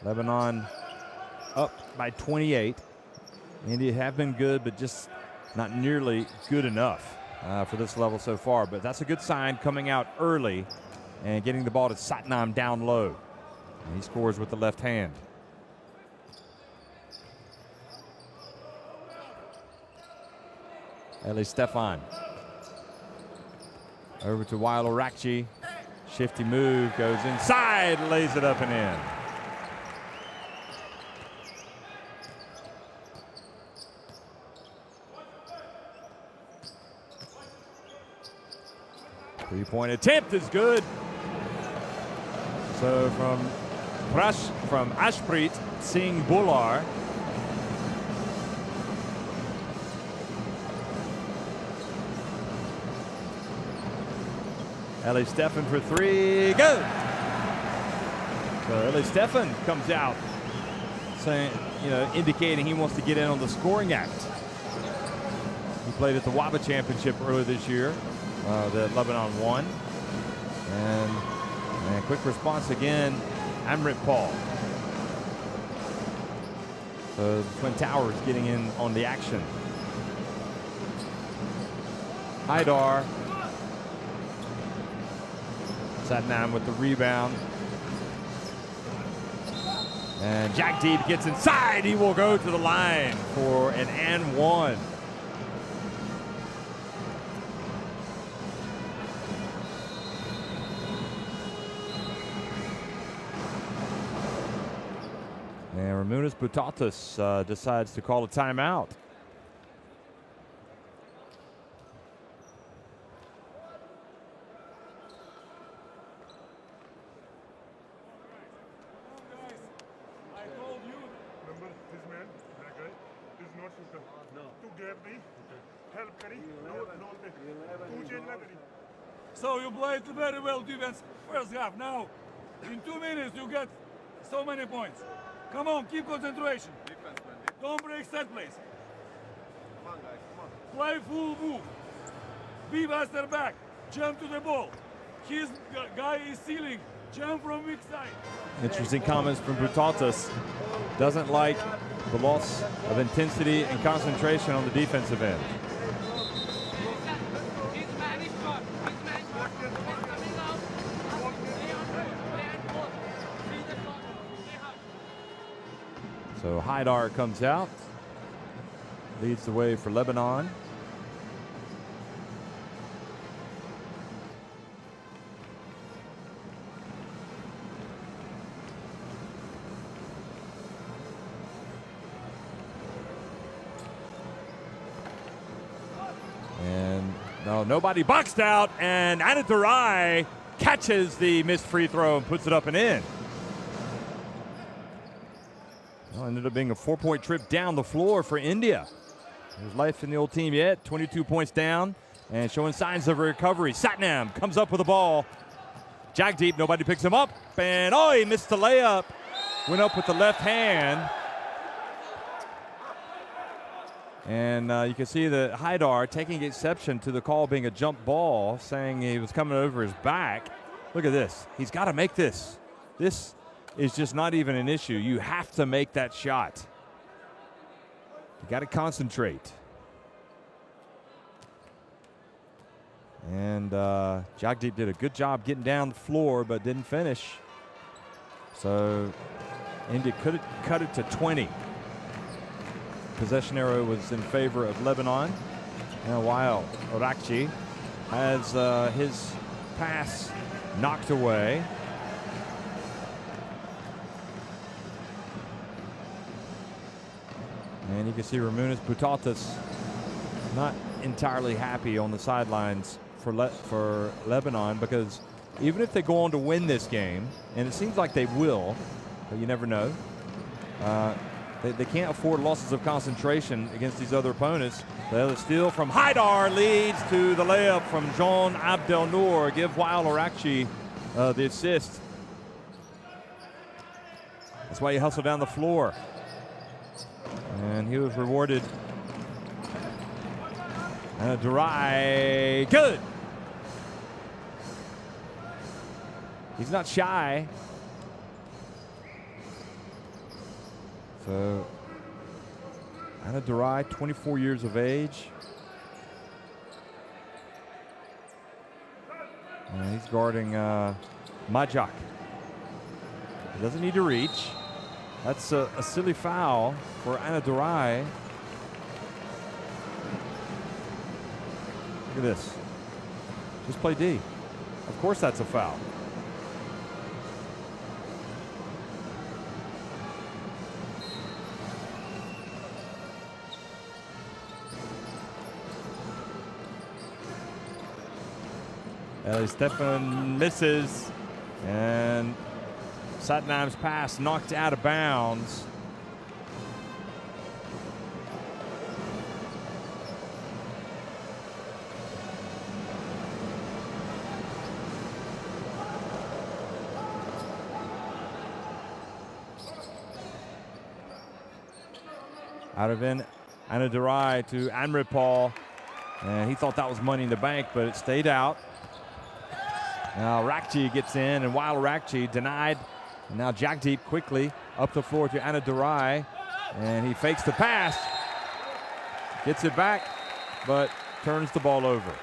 Lebanon up by 28. India have been good, but just not nearly good enough for this level so far. But that's a good sign, coming out early and getting the ball to Satnam down low. And he scores with the left hand. Eli Stefan. Over to Wael Orakji. Shifty move, goes inside, lays it up and in. Three-point attempt is good. So from Ashpreet Singh Bhullar. Eli Stefan for 3, good. So Eli Stefan comes out saying, indicating he wants to get in on the scoring act. He played at the WABA Championship earlier this year that Lebanon won. And quick response again, Amripal. So the Twin Towers getting in on the action. Haidar. Satnam with the rebound. And Jagdeep gets inside. He will go to the line for an and one. And Ramunas Butatas decides to call a timeout.
So you played very well defense first half. Now, in 2 minutes, you get so many points. Come on, keep concentration. Don't break set plays.
Come on, guys, come on.
Play full move. Be faster back. Jump to the ball. His guy is sealing. Jump from weak side.
Interesting comments from Butatas. Doesn't like the loss of intensity and concentration on the defensive end. So Haidar comes out, leads the way for Lebanon. And no, nobody boxed out, and Anatarai catches the missed free throw and puts it up and in. Well, ended up being a 4-point trip down the floor for India. There's life in the old team yet. 22 points down and showing signs of recovery. Satnam comes up with the ball. Jagdeep, nobody picks him up. And oh, he missed the layup. Went up with the left hand. And you can see that Haidar taking exception to the call being a jump ball, saying he was coming over his back. Look at this. He's got to make this. This is just not even an issue. You have to make that shot. You got to concentrate. And Jagdeep did a good job getting down the floor, but didn't finish. So India could cut it to 20. Possession arrow was in favor of Lebanon. And while Orakchi has his pass knocked away. And you can see Ramunas Butatas not entirely happy on the sidelines for Lebanon, because even if they go on to win this game, and it seems like they will, but you never know, they can't afford losses of concentration against these other opponents. The other steal from Haidar leads to the layup from John Abdel Noor. Give Wael Orakchi the assist. That's why he hustled down the floor. And he was rewarded. Durai, good. He's not shy. So, Durai, 24 years of age. And he's guarding Majak. He doesn't need to reach. That's a silly foul for Durai. Look at this. Just play D. Of course that's a foul. Stefan misses, and Satnam's pass knocked out of bounds. Out of in Durai to Amripal, and he thought that was money in the bank, but it stayed out. Now Rakchi gets in, and while Rakchi denied, and now Jagdeep quickly up the floor to Durai, and he fakes the pass, gets it back, but turns the ball over.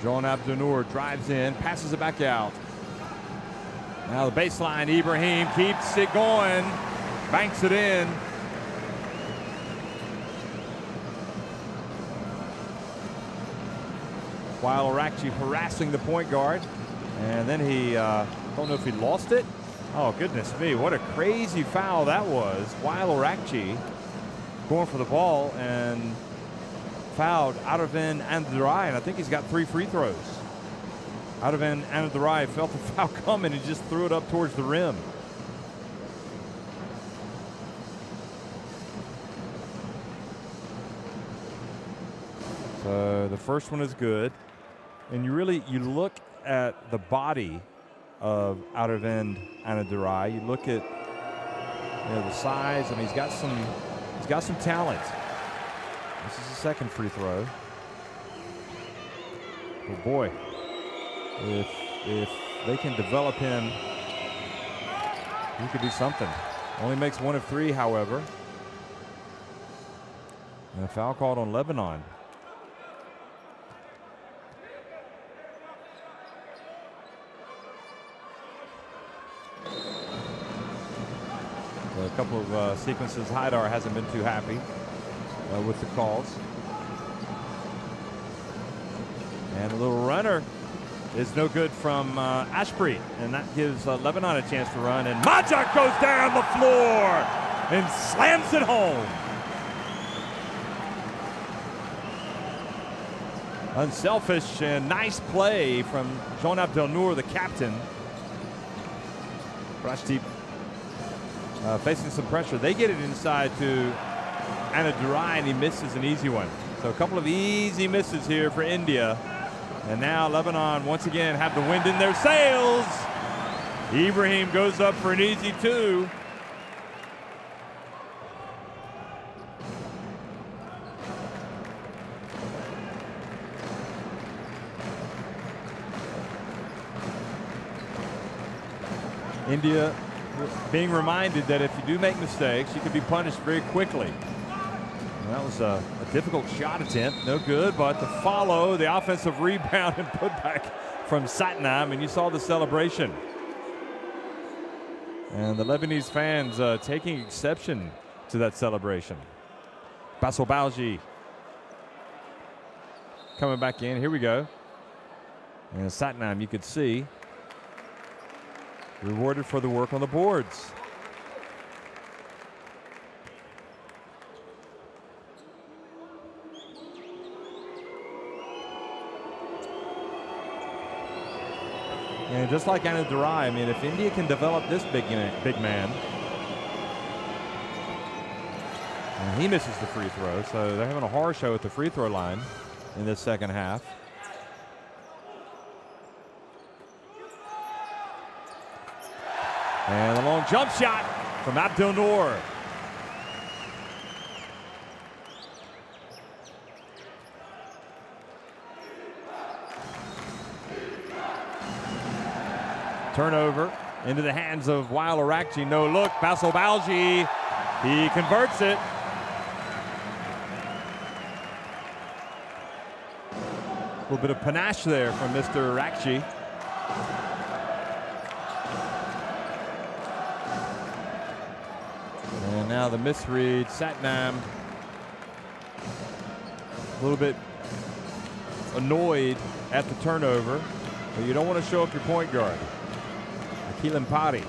John Abdenour drives in, passes it back out. Now the baseline, Ibrahim keeps it going, banks it in. While Arakchi harassing the point guard. And then he, don't know if he lost it. Oh, goodness me, what a crazy foul that was. While Arakchi going for the ball and fouled Arvind Andurai, and I think he's got 3 free throws. Arvind Andurai felt the foul coming and just threw it up towards the rim. So the first one is good. And you look at the body of Arvind Andurai. You look at the size. I mean, he's got some talent. This is the second free throw. But boy, if they can develop him, he could be something. Only makes 1 of 3, however. And a foul called on Lebanon. A couple of sequences, Haidar hasn't been too happy with the calls. And a little runner is no good from Ashbury, and that gives Lebanon a chance to run. And Majak goes down the floor and slams it home. Unselfish and nice play from Jean Abdelnour, the captain. Rashdeep facing some pressure. They get it inside to Andurai, and he misses an easy one. So a couple of easy misses here for India. And now Lebanon once again have the wind in their sails. Ibrahim goes up for an easy 2. India being reminded that if you do make mistakes, you can be punished very quickly. And that was a difficult shot attempt, no good, but to follow the offensive rebound and putback from Satnam, and you saw the celebration. And the Lebanese fans taking exception to that celebration. Bassel Balji coming back in, here we go. And Satnam, you could see, rewarded for the work on the boards. And just like Andurai, I mean, if India can develop this big man, and he misses the free throw, so they're having a horror show at the free throw line in this second half. And a long jump shot from Abdelnour. Turnover into the hands of Wael Arakchi. No look, Bassel Balji, he converts it. A little bit of panache there from Mr. Arakchi. And now the misread, Satnam a little bit annoyed at the turnover, but you don't want to show up your point guard. Akil Mpati.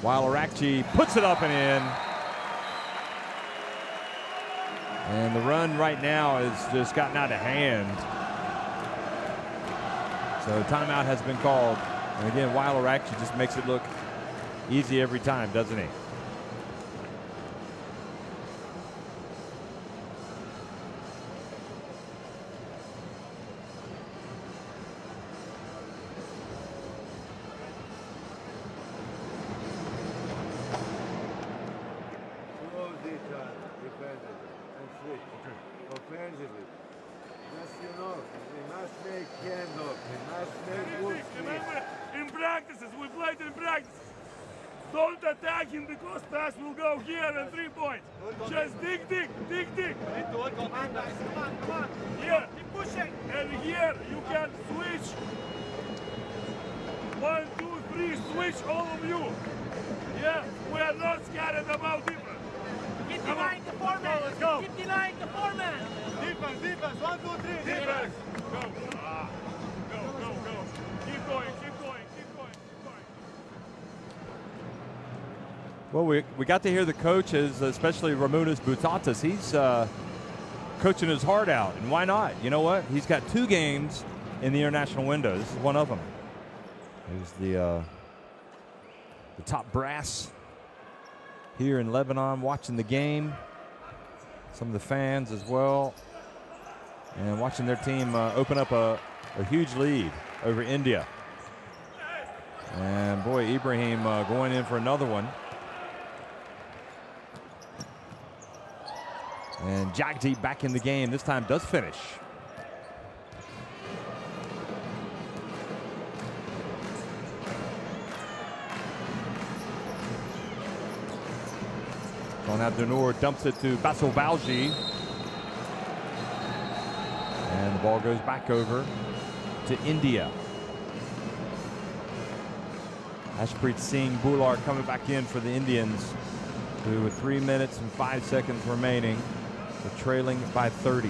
While Arakchi puts it up and in. And the run right now has just gotten out of hand. So timeout has been called. And again, Wael Arakchi just makes it look easy every time, doesn't he?
Don't attack him because pass will go here and 3 points. Just dig.
Come on, guys. Come on.
Here.
Keep pushing.
And here you can switch. 1, 2, 3, switch all of you. Yeah, we are not scared about defense.
Keep
Come
denying
on.
the foreman.
Let's go.
Keep denying the foreman.
Defense. 1, 2, 3.
Defense. Go. Go. Keep going.
Well, we got to hear the coaches, especially Ramunas Butatas. He's coaching his heart out, and why not? You know what? He's got 2 games in the international window. This is one of them. He's the top brass here in Lebanon watching the game. Some of the fans as well, and watching their team open up a huge lead over India. And boy, Ibrahim going in for another one. And Jagdeep back in the game. This time does finish. John Abdunnoor dumps it to Basil Balji. And the ball goes back over to India. Ashpreet Singh Bhular coming back in for the Indians, who with 3 minutes and 5 seconds remaining, are trailing by 30.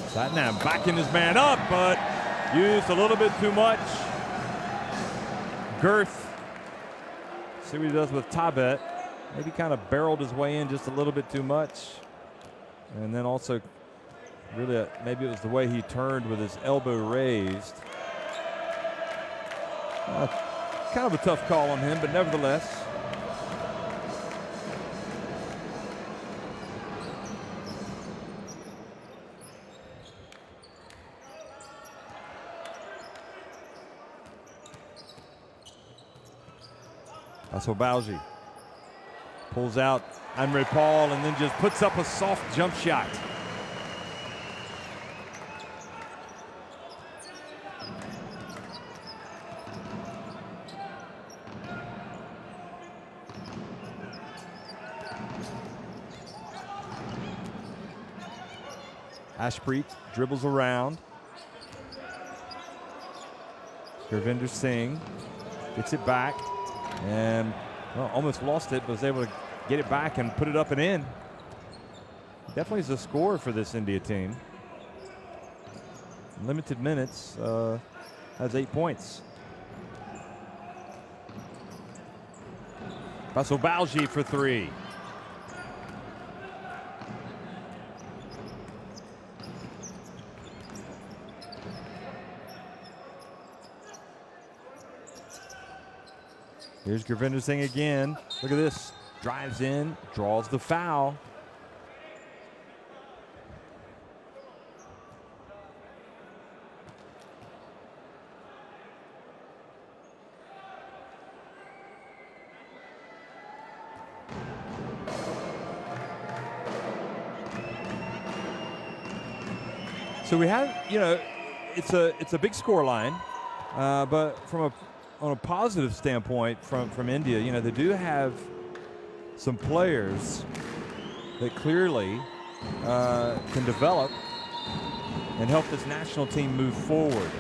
Satnam backing his man up, but used a little bit too much girth. See what he does with Tabet. Maybe kind of barreled his way in just a little bit too much. And then also, really, maybe it was the way he turned with his elbow raised. Kind of a tough call on him, but nevertheless. Basil Balji pulls out Andre Paul and then just puts up a soft jump shot. Ashpreet dribbles around. Gurvinder Singh gets it back. And well, almost lost it, but was able to get it back and put it up and in. Definitely is a scorer for this India team. Limited minutes, has 8 points. Basil Balji for 3. Here's Gurvinder Singh again. Look at this. Drives in, draws the foul. So we have, it's a big score line, but on a positive standpoint from India, they do have some players that clearly can develop and help this national team move forward.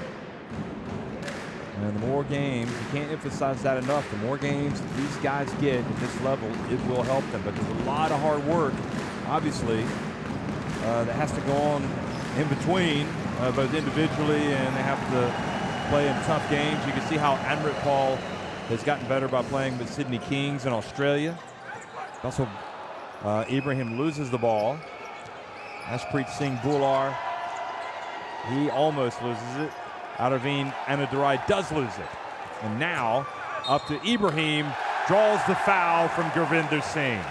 And the more games, you can't emphasize that enough, the more games these guys get at this level, it will help them. But there's a lot of hard work, obviously, that has to go on in between, both individually, and they have to play in tough games. You can see how Amrit Paul has gotten better by playing with Sydney Kings in Australia. Also, Ibrahim loses the ball. Ashpreet Singh Bhular, he almost loses it. Araveen Anadurai does lose it. And now, up to Ibrahim, draws the foul from Gurvinder Singh.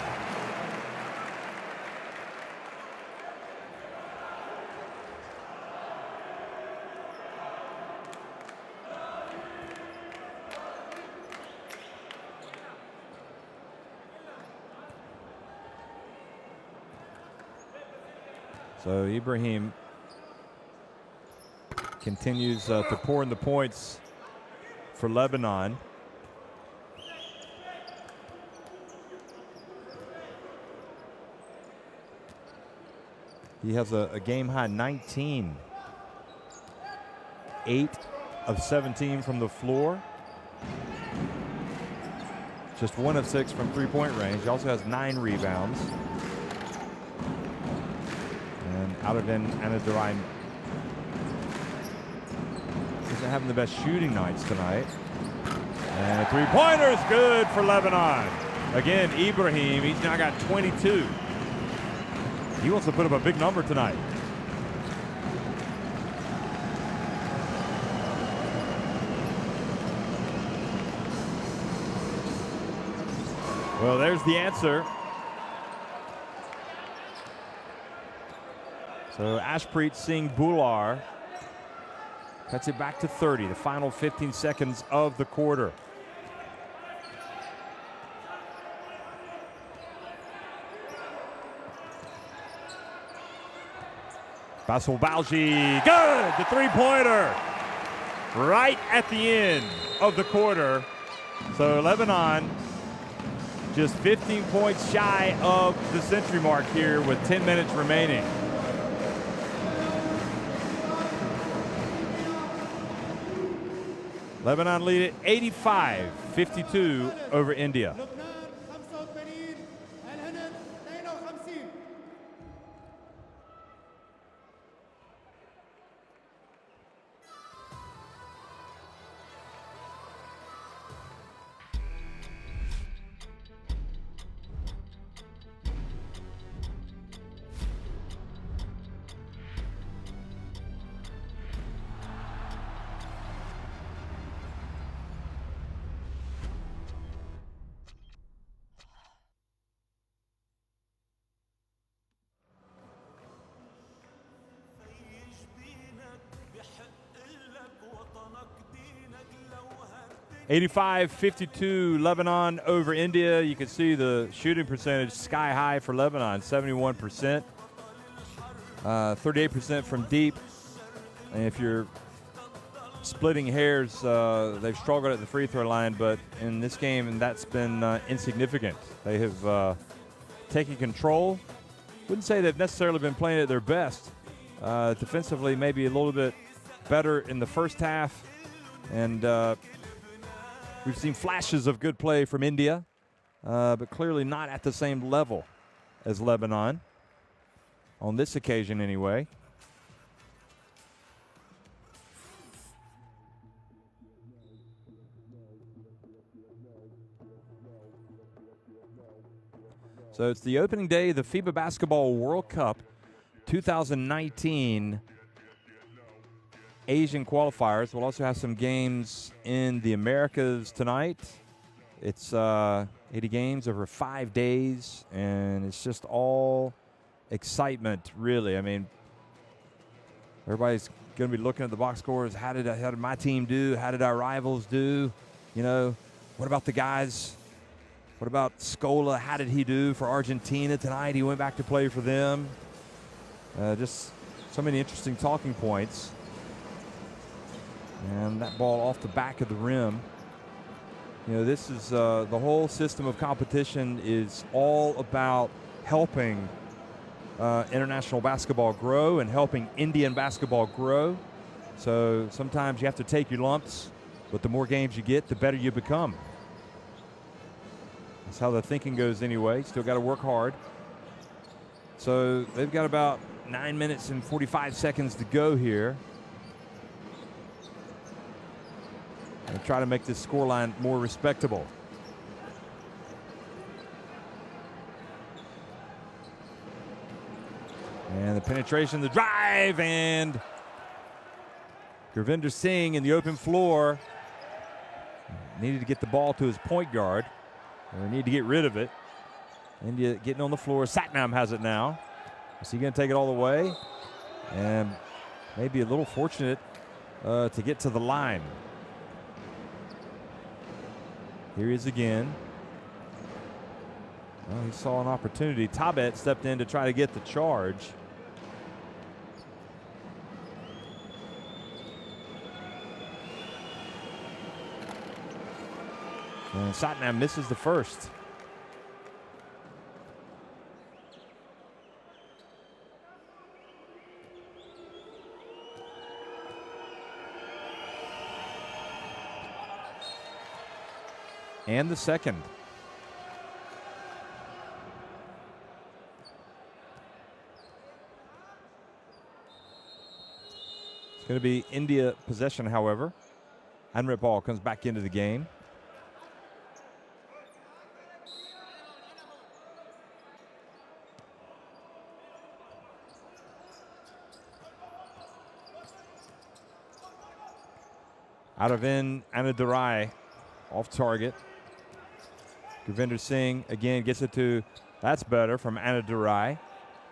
So Ibrahim continues to pour in the points for Lebanon. He has a game-high 19. 8 of 17 from the floor. Just 1 of 6 from three-point range. He also has 9 rebounds. And out of Anadirai isn't having the best shooting nights tonight. And a three-pointer is good for Lebanon. Again, Ibrahim, he's now got 22. He wants to put up a big number tonight. Well, there's the answer. So Ashpreet Singh Bhullar cuts it back to 30, the final 15 seconds of the quarter. Basil Balji, good, the three-pointer, right at the end of the quarter. So Lebanon just 15 points shy of the century mark here with 10 minutes remaining. Lebanon lead it 85-52 over India. 85-52 Lebanon over India. You can see the shooting percentage sky high for Lebanon, 71%. 38% from deep. And if you're splitting hairs, they've struggled at the free throw line, but in this game, and that's been insignificant. They have taken control. Wouldn't say they've necessarily been playing at their best. Defensively, maybe a little bit better in the first half. And we've seen flashes of good play from India, but clearly not at the same level as Lebanon, on this occasion anyway. So it's the opening day of the FIBA Basketball World Cup 2019 Asian qualifiers. We'll also have some games in the Americas tonight. It's 80 games over 5 days, and it's just all excitement, really. I mean, everybody's going to be looking at the box scores. How did my team do? How did our rivals do? You know, what about the guys? What about Scola? How did he do for Argentina tonight? He went back to play for them. Just so many interesting talking points. And that ball off the back of the rim. You know, this is the whole system of competition is all about helping international basketball grow and helping Indian basketball grow. So sometimes you have to take your lumps, but the more games you get, the better you become. That's how the thinking goes anyway. Still got to work hard. So they've got about 9 minutes and 45 seconds to go here. And try to make this scoreline more respectable. And the penetration, the drive, and Gurvinder Singh in the open floor needed to get the ball to his point guard. Or need to get rid of it. India getting on the floor. Satnam has it now. Is he going to take it all the way? And maybe a little fortunate to get to the line. Here he is again. Well, he saw an opportunity. Tabet stepped in to try to get the charge. And Satnam misses the first. And the second. It's going to be India possession, however. Anripal comes back into the game. Out of in, Anadurai off target. Gurvinder Singh again gets it to, that's better from Anadurai.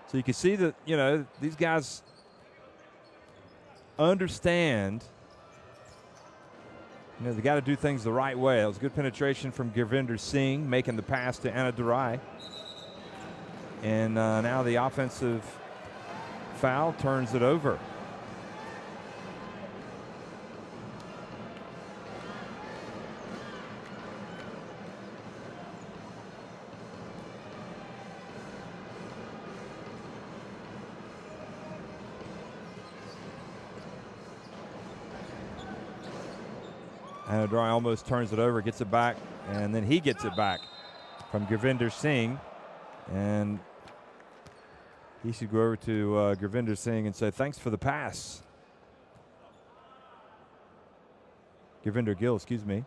So you can see that, you know, these guys understand, you know, they got to do things the right way. That was good penetration from Gurvinder Singh, making the pass to Anadurai. And now the offensive foul turns it over. Anadurai almost turns it over, gets it back, and then he gets it back from Gurvinder Singh. And he should go over to Gurvinder Singh and say, thanks for the pass. Gurvinder Gill, excuse me.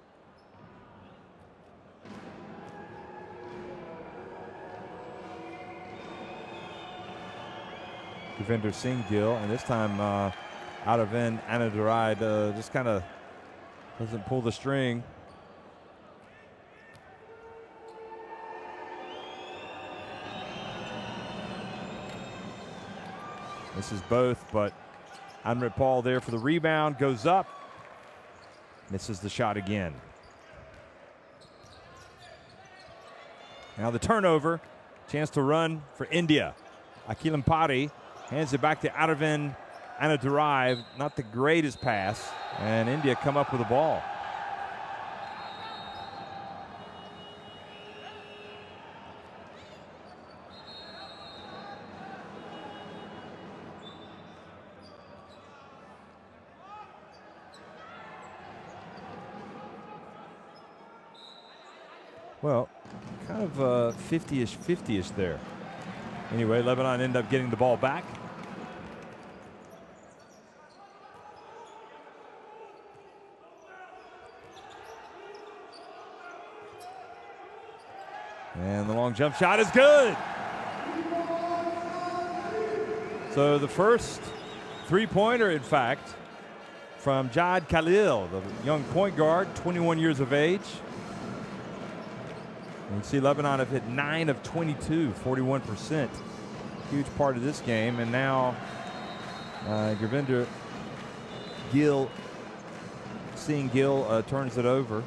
Gurvinder Singh Gill, and this time out of in, Anadurai just kind of doesn't pull the string. This is both, but Anripal there for the rebound, goes up, misses the shot again. Now the turnover, chance to run for India. Akil Ampati hands it back to Aravind Anadurai, not the greatest pass, and India come up with the ball. Well, kind of 50-ish, 50-ish there. Anyway, Lebanon end up getting the ball back. And the long jump shot is good. So the first three-pointer, in fact, from Jad Khalil, the young point guard, 21 years of age. You can see Lebanon have hit 9 of 22, 41%. Huge part of this game. And now Gurvinder Gill, seeing Gill turns it over.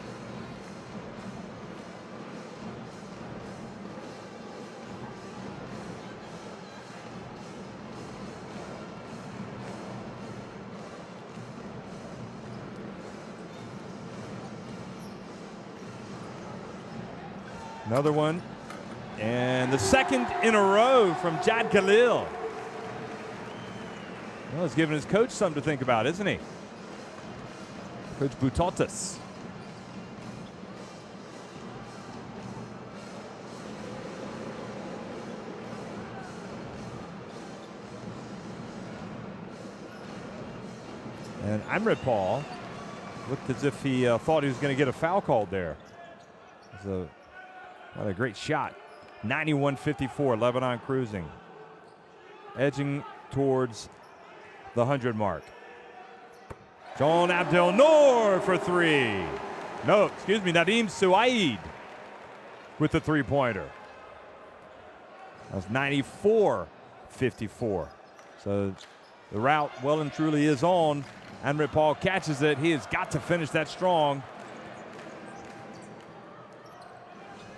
Another one, and the second in a row from Jad Khalil. Well, he's giving his coach something to think about, isn't he? Coach Butotas. And Amritpal looked as if he thought he was going to get a foul called there. What a great shot. 91-54, Lebanon cruising. Edging towards the 100 mark. John Abdel Noor for three. No, excuse me, Nadeem Suaid with the three-pointer. That was 94-54. So the route well and truly is on. Amritpal catches it. He has got to finish that strong.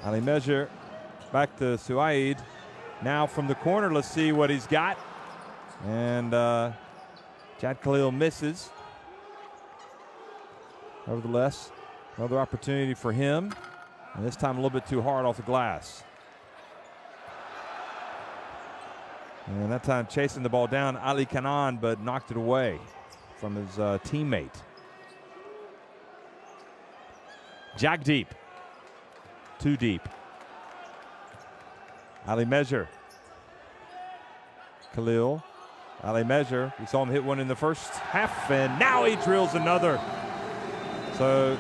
Ali measure back to Suaid. Now from the corner, let's see what he's got. And Jad Khalil misses. Nevertheless, another opportunity for him. And this time a little bit too hard off the glass. And that time chasing the ball down, Ali Kanan, but knocked it away from his teammate. Jagdeep. Too deep. Ali Measure. Khalil. Ali Measure. We saw him hit one in the first half, and now he drills another. So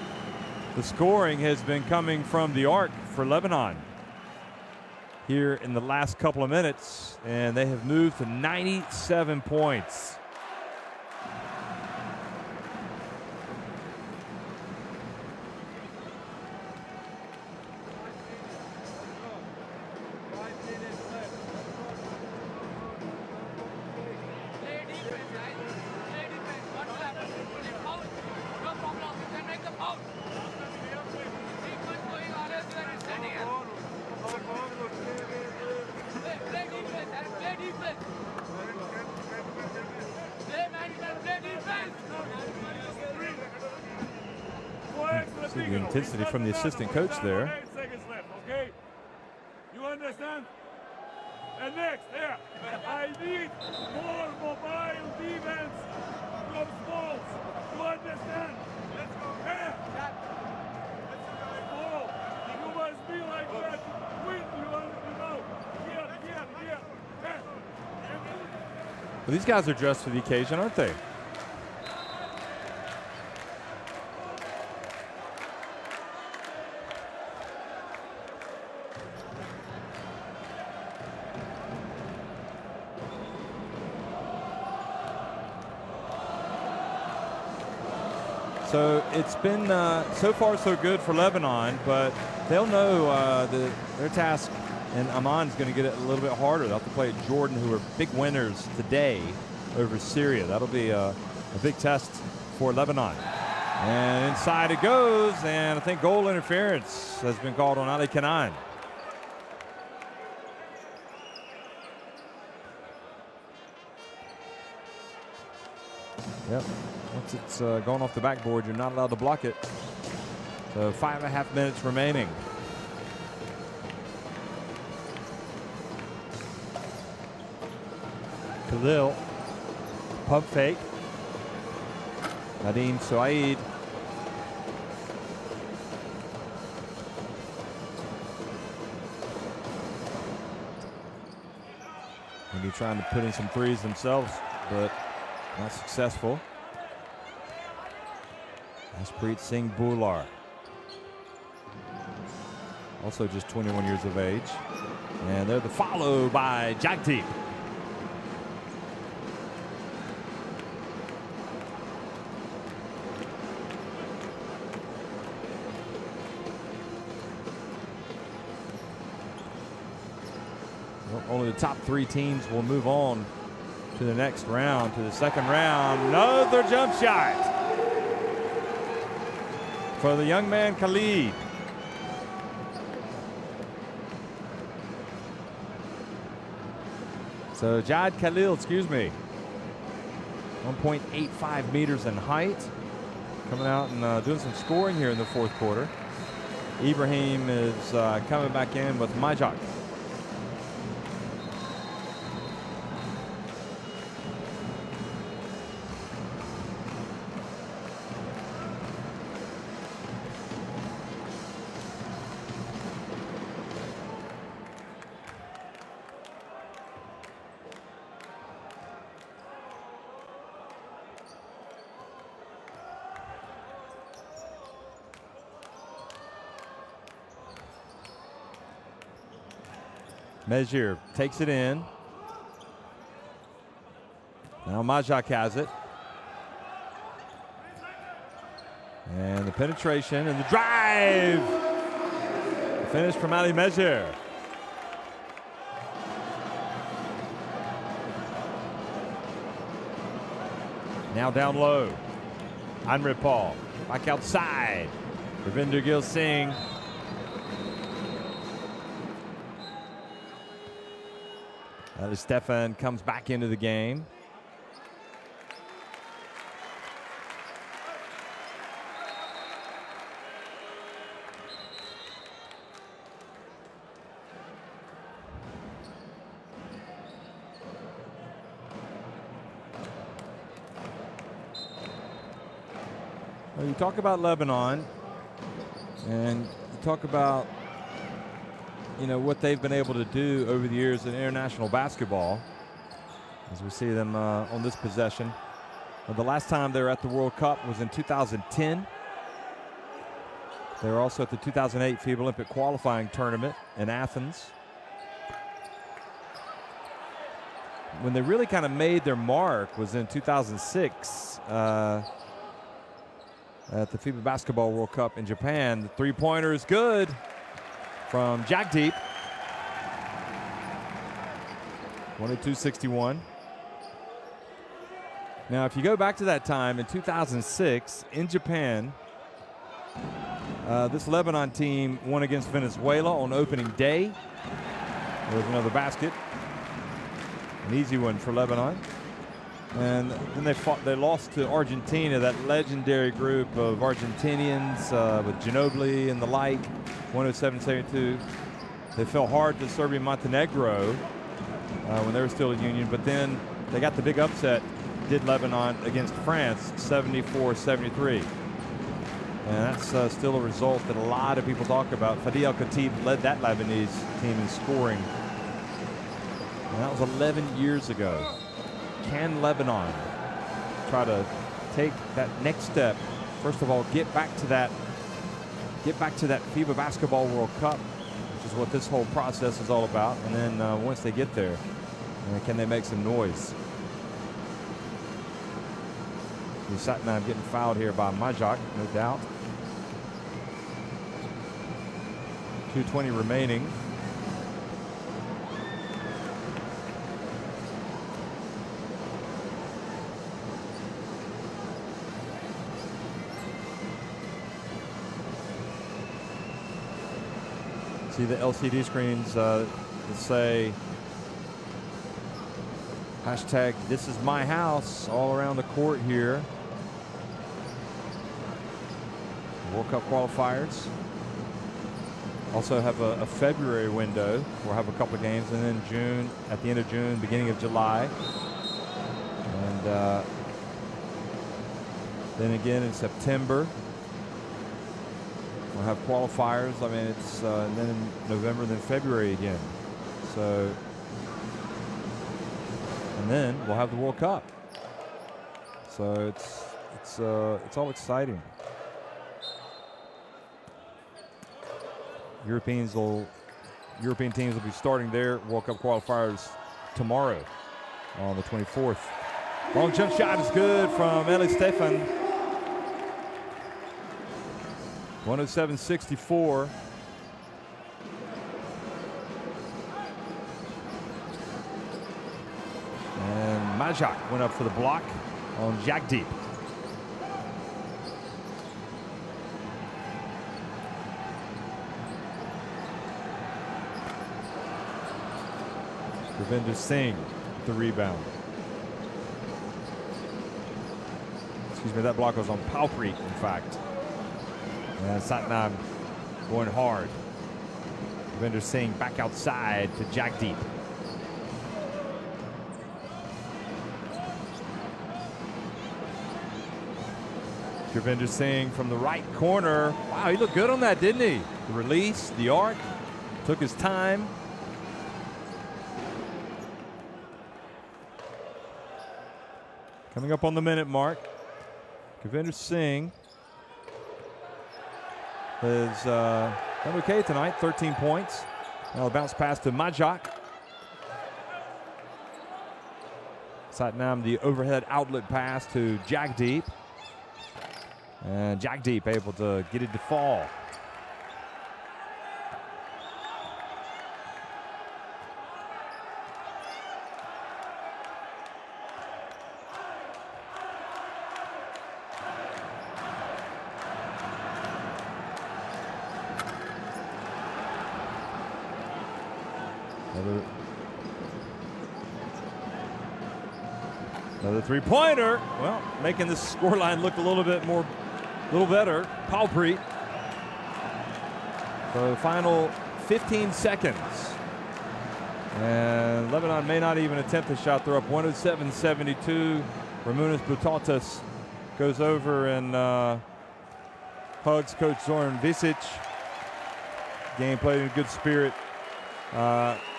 the scoring has been coming from the arc for Lebanon here in the last couple of minutes, and they have moved to 97 points. See the intensity from the assistant coach there.
8 seconds left, okay? You understand? And next, yeah, I need more mobile defense from Smalls. You understand? Let's go. Yeah. Oh, you must be like that. Win, you know. Here. Yeah.
Well, these guys are dressed for the occasion, aren't they? So it's been so far so good for Lebanon, but they'll know their task, and Amman's going to get it a little bit harder. They'll have to play Jordan, who are big winners today over Syria. That'll be a big test for Lebanon. And inside it goes, and I think goal interference has been called on Ali Kanan. Yep. Once it's going off the backboard, you're not allowed to block it. So 5.5 minutes remaining. Khalil, pump fake. Nadim Saeed. Maybe trying to put in some threes themselves, but not successful. Aspreet Singh Bhular, also just 21 years of age. And they're the follow by Jagdeep. Well, only the top 3 teams will move on to the next round, to the second round. Another jump shot for the young man Khalid. So Jad Khalil, 1.85 meters in height, coming out and doing some scoring here in the fourth quarter. Ibrahim is coming back in with Majak. Mejir takes it in. Now Majak has it. And the penetration and the drive. The finish from Ali Mejir. Now down low. Anrit Paul back outside. Ravinder Gill Singh. Stefan comes back into the game. Well, you talk about Lebanon, and you talk about, you know, what they've been able to do over the years in international basketball, as we see them on this possession. The last time they were at the World Cup was in 2010. They were also at the 2008 FIBA Olympic qualifying tournament in Athens. When they really kind of made their mark was in 2006 at the FIBA Basketball World Cup in Japan. The three-pointer is good from Jagdeep. 22-61. Now, if you go back to that time in 2006 in Japan, this Lebanon team won against Venezuela on opening day. There's another basket. An easy one for Lebanon. And then they lost to Argentina, that legendary group of Argentinians with Ginobili and the like, 107-72. They fell hard to Serbia and Montenegro when they were still a union, but then they got the big upset, did Lebanon against France, 74-73. And that's still a result that a lot of people talk about. Fadi El-Khatib led that Lebanese team in scoring. And that was 11 years ago. Can Lebanon try to take that next step? First of all, get back to that FIBA Basketball World Cup, which is what this whole process is all about. And then once they get there, can they make some noise? Satnam getting fouled here by Majak, no doubt. 2:20 remaining. See the LCD screens that say hashtag "This is my house" all around the court here. World Cup qualifiers. Also have a February window. We'll have a couple of games, and then June, at the end of June, beginning of July, and then again in September. We'll have qualifiers. I mean, it's and then in November, then February again. So, and then we'll have the World Cup. So it's all exciting. European teams will be starting their World Cup qualifiers tomorrow on the 24th. Long jump shot is good from Eli Stefan. 107-64. And Majak went up for the block on Jagdeep. Ravinder Singh with the rebound. Excuse me, that block was on Palpreet, in fact. And Satnam going hard. Ravinder Singh back outside to Jagdeep. Ravinder Singh from the right corner. Wow, he looked good on that, didn't he? The release, the arc, took his time. Coming up on the minute mark, Ravinder Singh has done okay tonight, 13 points. Now a bounce pass to Majak. Satnam, the overhead outlet pass to Jagdeep. And Jagdeep able to get it to fall. Another three-pointer. Well, making this scoreline look a little better. Palpreet. So the final 15 seconds. And Lebanon may not even attempt the shot. They're up 107-72. Ramunas Butatas goes over and hugs Coach Zoran Visic. Game played in good spirit.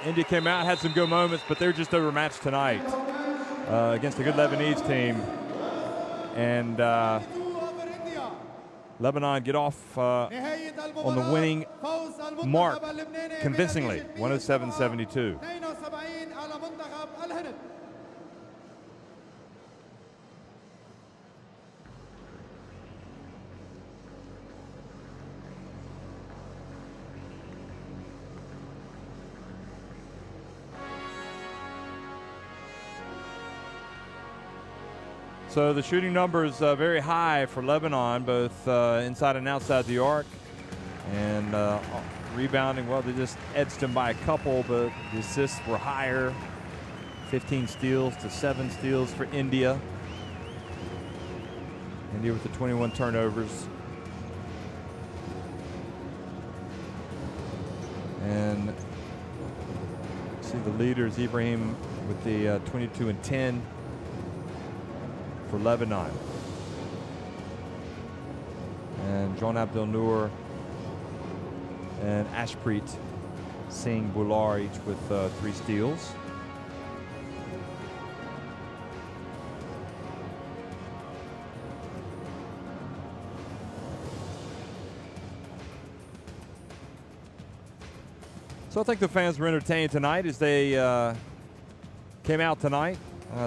India came out, had some good moments, but they're just overmatched tonight against a good Lebanese team. And Lebanon get off on the winning mark convincingly, 107-72. So the shooting number is very high for Lebanon, both inside and outside the arc. And rebounding, well, they just edged them by a couple, but the assists were higher. 15 steals to 7 steals for India. India with the 21 turnovers. And see the leaders, Ibrahim with the 22 and 10. For Lebanon. And John Abdel Noor and Ashpreet Singh Bular each with 3 steals. So I think the fans were entertained tonight as they came out tonight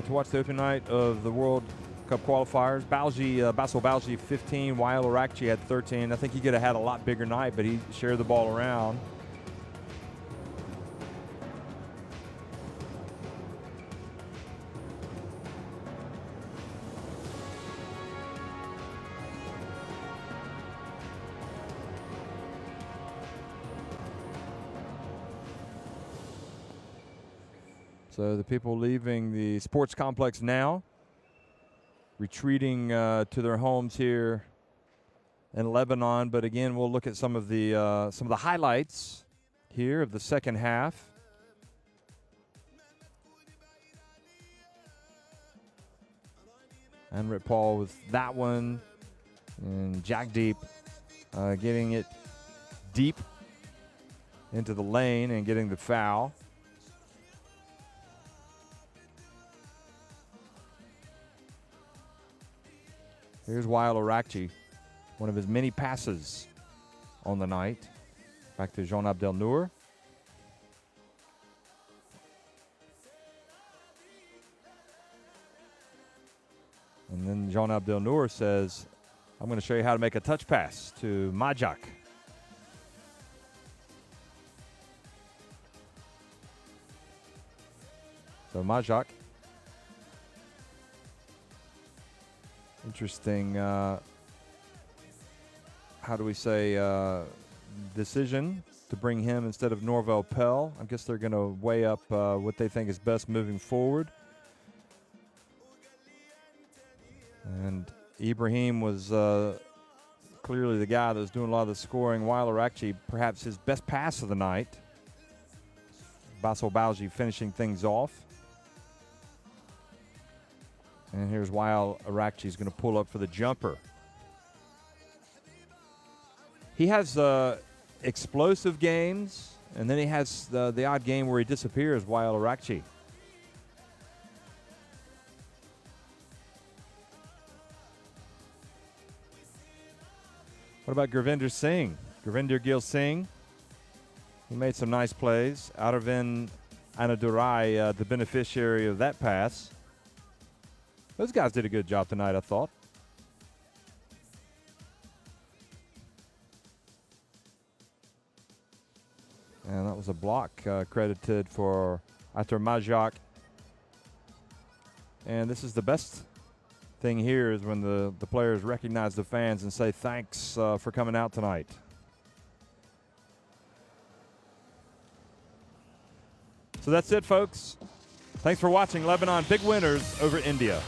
to watch the opening night of the World Cup qualifiers. Basil Balji 15, Wael Arakchi had 13. I think he could have had a lot bigger night, but he shared the ball around. So the people leaving the sports complex now, retreating to their homes here in Lebanon. But again, we'll look at some of the highlights here of the second half. Anrit Paul with that one, and Jagdeep getting it deep into the lane and getting the foul. Here's Wael Arakchi, one of his many passes on the night. Back to Jean Abdel Noor. And then Jean Abdel Noor says, I'm going to show you how to make a touch pass to Majak. So Majak. Interesting, how do we say, decision to bring him instead of Norvel Pell. I guess they're going to weigh up what they think is best moving forward. And Ibrahim was clearly the guy that was doing a lot of the scoring. Wael Arakchi, perhaps his best pass of the night. Basil Balji finishing things off. And here's Wael Arakchi. He's going to pull up for the jumper. He has explosive games, and then he has the odd game where he disappears, Wael Arakchi. What about Gurvinder Singh? Gurvinder Gill Singh. He made some nice plays. Arvind Anadurai, the beneficiary of that pass. Those guys did a good job tonight, I thought. And that was a block credited for Atar Majak. And this is the best thing here is when the players recognize the fans and say thanks for coming out tonight. So that's it, folks. Thanks for watching. Lebanon, big winners over India.